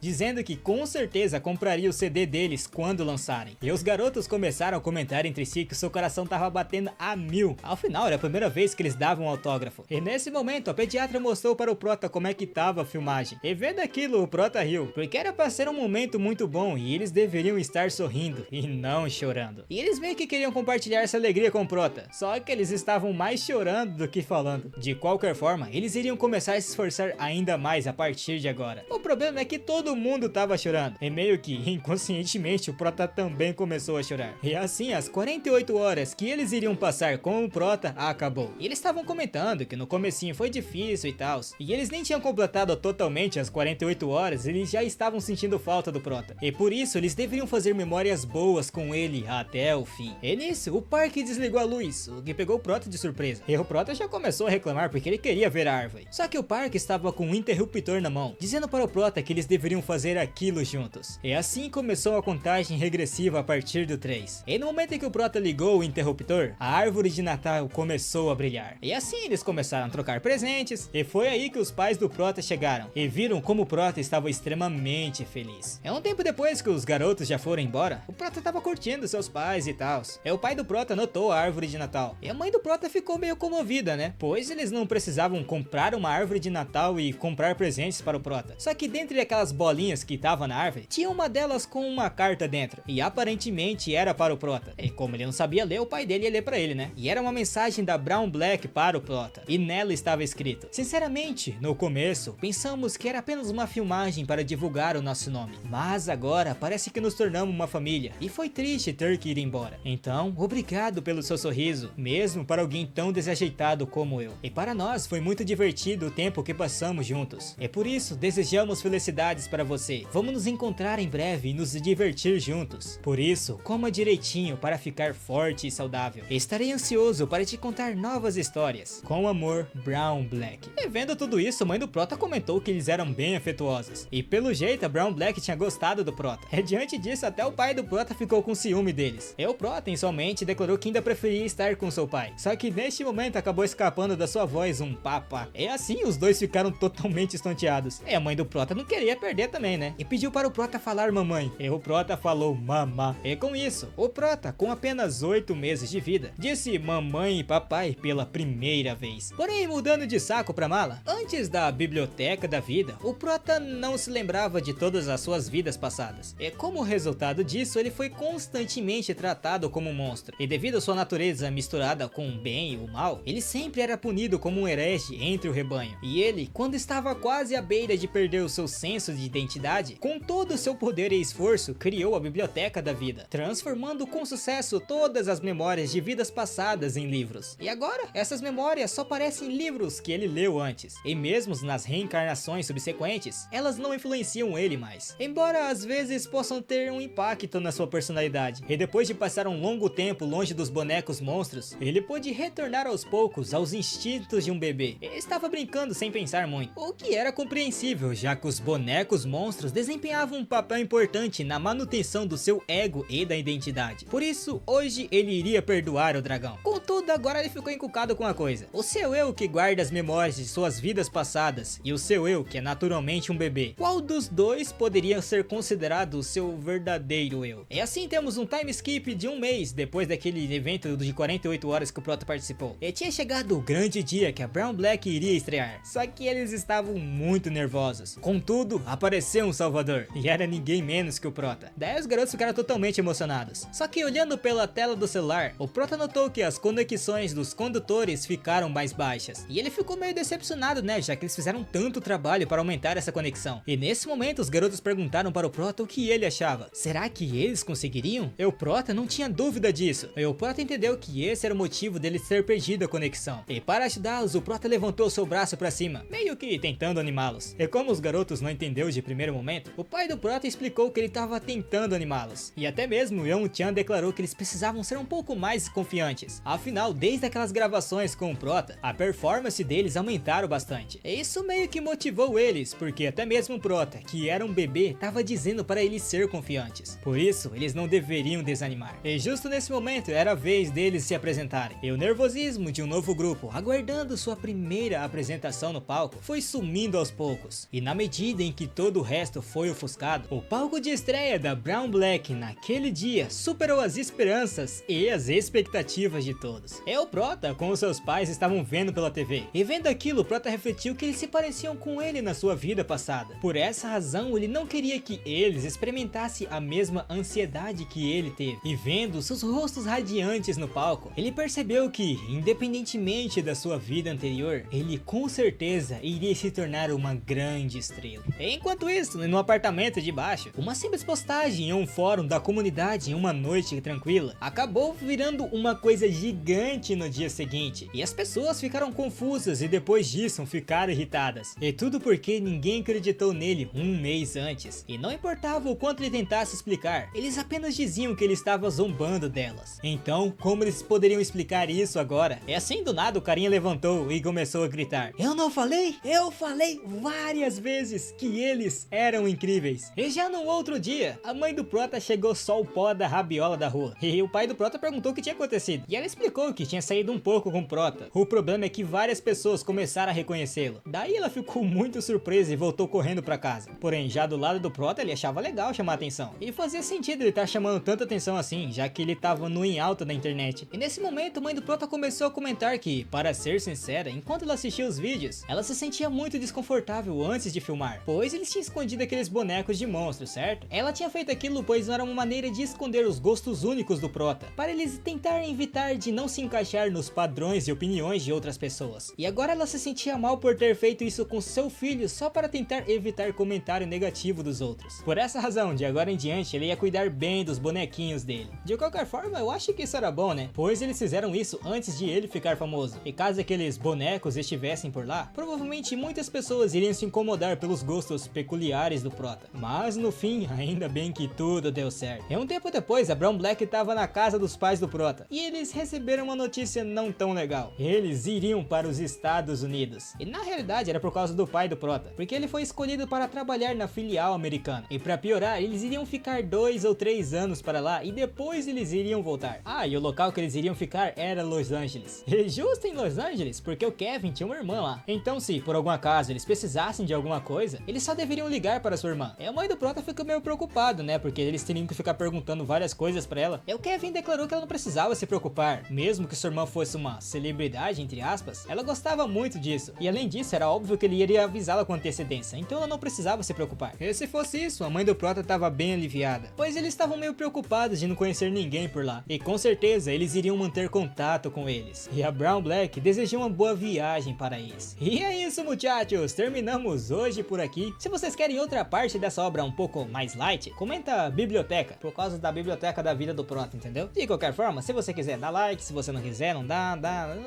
dizendo que com certeza compraria o CD deles quando lançarem. E os garotos começaram a comentar entre si que seu coração tava batendo a 1000. Ao final, era a primeira vez que eles davam autógrafo. E nesse momento, a pediatra mostrou para o Prota como é que tava a filmagem. E vendo aquilo, o Prota riu, porque era para ser um momento muito bom e eles deveriam estar sorrindo e não chorando. E eles meio que queriam compartilhar essa alegria com o Prota, só que eles estavam mais chorando do que falando. De qualquer forma, eles iriam começar a se esforçar ainda mais a partir de agora. O problema é que todo mundo tava chorando, e meio que inconscientemente o Prota também começou a chorar. E assim, as 48 horas que eles iriam passar com o Prota acabou. E eles estavam comentando que no comecinho foi difícil e tal, e eles nem tinham completado totalmente as 48 horas, eles já estavam sentindo falta do Prota. E por isso eles deveriam fazer memórias boas com ele até o fim. E nisso, o parque desligou a luz, o que pegou o Prota de surpresa. E o Prota já começou a reclamar porque ele queria ver a árvore. Só que o parque estava com um interruptor na mão, dizendo para o Prota que eles deveriam fazer aquilo juntos. E assim começou a contagem regressiva a partir do 3. E no momento em que o Prota ligou o interruptor, a árvore de Natal começou a brilhar. E assim eles começaram a trocar presentes, e foi aí que os pais do Prota chegaram e viram como o Prota estava extremamente feliz. É um tempo depois que os garotos já foram embora, o Prota estava curtindo seus pais e tal. E o pai do Prota notou a árvore de Natal. E a mãe do Prota ficou meio comovida, né? Pois eles não precisavam comprar uma árvore de Natal e comprar presentes para o Prota. Só que dentre aquelas bolinhas que estavam na árvore, tinha uma delas com uma carta dentro. E aparentemente era para o Prota. E como ele não sabia ler, o pai dele ia ler para ele, né? E era uma mensagem da Brown Black para o Prota. E nela estava escrito: sinceramente, no começo, pensamos que era apenas uma filmagem para divulgar o nosso nome. Mas agora parece que nos tornamos uma família. E foi triste ter que ir embora. Então, obrigado pelo seu sorriso, mesmo para alguém tão desajeitado como eu. E para nós foi muito divertido o tempo que passamos juntos. E por isso, desejamos felicidades para você. Vamos nos encontrar em breve e nos divertir juntos. Por isso, coma direitinho para ficar forte e saudável. Estarei ansioso para te contar novas histórias. Com amor, Brown Black. E vendo tudo isso, a mãe do Prota comentou que eles eram bem afetuosos. E pelo jeito, a Brown Black tinha gostado do Prota. E diante disso, até o pai do Prota ficou com ciúme deles. E o Prota, em sua mente, declarou que ainda preferia estar com seu pai. Só que neste momento acabou escapando da sua voz um papá. E assim, os dois ficaram totalmente estonteados. E a mãe do Prota não queria perder também, né? E pediu para o Prota falar mamãe. E o Prota falou mamá. E com isso, o Prota, com apenas 8 meses de vida, disse mamãe e papai pai pela primeira vez. Porém, mudando de saco pra mala, antes da biblioteca da vida, o prota não se lembrava de todas as suas vidas passadas. E como resultado disso, ele foi constantemente tratado como um monstro. E devido à sua natureza misturada com o bem e o mal, ele sempre era punido como um herege entre o rebanho. E ele, quando estava quase à beira de perder o seu senso de identidade, com todo o seu poder e esforço, criou a biblioteca da vida, transformando com sucesso todas as memórias de vidas passadas em livros. E agora, essas memórias só parecem livros que ele leu antes. E mesmo nas reencarnações subsequentes, elas não influenciam ele mais, embora às vezes possam ter um impacto na sua personalidade. E depois de passar um longo tempo longe dos bonecos monstros, ele pôde retornar aos poucos aos instintos de um bebê. Ele estava brincando sem pensar muito, o que era compreensível, já que os bonecos monstros desempenhavam um papel importante na manutenção do seu ego e da identidade. Por isso, hoje ele iria perdoar o dragão. Contudo, agora ele ficou encucado com uma coisa: o seu eu que guarda as memórias de suas vidas passadas e o seu eu que é naturalmente um bebê. Qual dos dois poderia ser considerado o seu verdadeiro eu? E assim temos um time skip de um mês depois daquele evento de 48 horas que o Prota participou. E tinha chegado o grande dia que a Brown Black iria estrear, só que eles estavam muito nervosos. Contudo, apareceu um salvador, e era ninguém menos que o Prota. Daí os garotos ficaram totalmente emocionados. Só que olhando pela tela do celular, o Prota notou que as conexões dos condutores ficaram mais baixas. E ele ficou meio decepcionado, né, já que eles fizeram tanto trabalho para aumentar essa conexão. E nesse momento os garotos perguntaram para o Prota o que ele achava. Será que eles conseguiriam? E o Prota não tinha dúvida disso. E o Prota entendeu que esse era o motivo dele ter perdido a conexão. E para ajudá-los, o Prota levantou seu braço para cima, meio que tentando animá-los. E como os garotos não entenderam de primeiro momento, o pai do Prota explicou que ele estava tentando animá-los. E até mesmo Young-chan declarou que eles precisavam ser um pouco mais confiantes. Afinal, desde aquelas gravações com o Prota, a performance deles aumentaram bastante. E isso meio que motivou eles, porque até mesmo o Prota, que era um bebê, estava dizendo para eles ser confiantes. Por isso, eles não deveriam desanimar. E justo nesse momento, era a vez deles se apresentarem. E o nervosismo de um novo grupo, aguardando sua primeira apresentação no palco, foi sumindo aos poucos. E na medida em que todo o resto foi ofuscado, o palco de estreia da Brown Black naquele dia superou as esperanças e as expectativas de todos. E o Prota, com os seus pais, estavam vendo pela TV. E vendo aquilo, o Prota refletiu que eles se pareciam com ele na sua vida passada. Por essa razão, ele não queria que eles experimentassem a mesma ansiedade que ele teve. E vendo seus rostos radiantes no palco, ele percebeu que, independentemente da sua vida anterior, ele com certeza iria se tornar uma grande estrela. Enquanto isso, no apartamento de baixo, uma simples postagem em um fórum da comunidade em uma noite tranquila acabou virando uma coisa gigante no dia seguinte, e as pessoas ficaram confusas e depois disso ficaram irritadas. E tudo porque ninguém acreditou nele um mês antes. E não importava o quanto ele tentasse explicar, eles apenas diziam que ele estava zombando delas. Então, como eles poderiam explicar isso agora? E assim do nada o carinha levantou e começou a gritar: "Eu não falei? Eu falei várias vezes que eles eram incríveis." E já no outro dia, a mãe do Prota chegou só o pó da rabiola da rua. E o pai do Prota perguntou o que tinha acontecido. E ela explicou que tinha saído um pouco com o Prota. O problema é que várias pessoas começaram a reconhecê-lo. Daí ela ficou muito surpresa e voltou correndo pra casa. Porém, já do lado do Prota, ele achava legal chamar atenção. E fazia sentido ele estar chamando tanta atenção assim, já que ele tava no em alta da internet. E nesse momento, a mãe do Prota começou a comentar que, para ser sincera, enquanto ela assistia os vídeos, ela se sentia muito desconfortável antes de filmar, pois eles tinham escondido aqueles bonecos de monstros, certo? Ela tinha feito aquilo pois não era uma maneira de esconder os gostos únicos do Prota, para eles tentarem evitar de não se encaixar nos padrões e opiniões de outras pessoas. E agora ela se sentia mal por ter feito isso com seu filho só para tentar evitar comentário negativo dos outros. Por essa razão, de agora em diante, ele ia cuidar bem dos bonequinhos dele. De qualquer forma, eu acho que isso era bom, né? Pois eles fizeram isso antes de ele ficar famoso. E caso aqueles bonecos estivessem por lá, provavelmente muitas pessoas iriam se incomodar pelos gostos peculiares do Prota. Mas no fim, ainda bem que tudo deu certo. E um tempo depois, a Brown Black estava na casa dos pais do Prota. E eles receberam uma notícia não tão legal. Eles iriam para os Estados Unidos. E na realidade era por causa do pai do Prota, porque ele foi escolhido para trabalhar na filial americana. E para piorar, eles iriam ficar 2 ou 3 anos para lá e depois eles iriam voltar. Ah, e o local que eles iriam ficar era Los Angeles. E justo em Los Angeles, porque o Kevin tinha uma irmã lá. Então se por algum acaso eles precisassem de alguma coisa, eles só deveriam ligar para sua irmã. E a mãe do Prota ficou meio preocupado, né, porque eles teriam que ficar perguntando várias coisas para ela. E o Kevin declarou que ela não precisava se preocupar, mesmo que sua irmã irmã fosse uma celebridade, entre aspas, ela gostava muito disso. E além disso, era óbvio que ele iria avisá-la com antecedência, então ela não precisava se preocupar. E se fosse isso, a mãe do Prota estava bem aliviada, pois eles estavam meio preocupados de não conhecer ninguém por lá. E com certeza, eles iriam manter contato com eles. E a Brown Black desejou uma boa viagem para eles. E é isso, muchachos, terminamos hoje por aqui. Se vocês querem outra parte dessa obra um pouco mais light, comenta biblioteca, por causa da biblioteca da vida do Prota, entendeu? De qualquer forma, se você quiser, dá like, se você não quiser, não dá,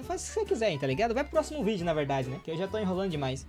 faz o que você quiser, tá ligado? Vai pro próximo vídeo, na verdade, né? Que eu já tô enrolando demais.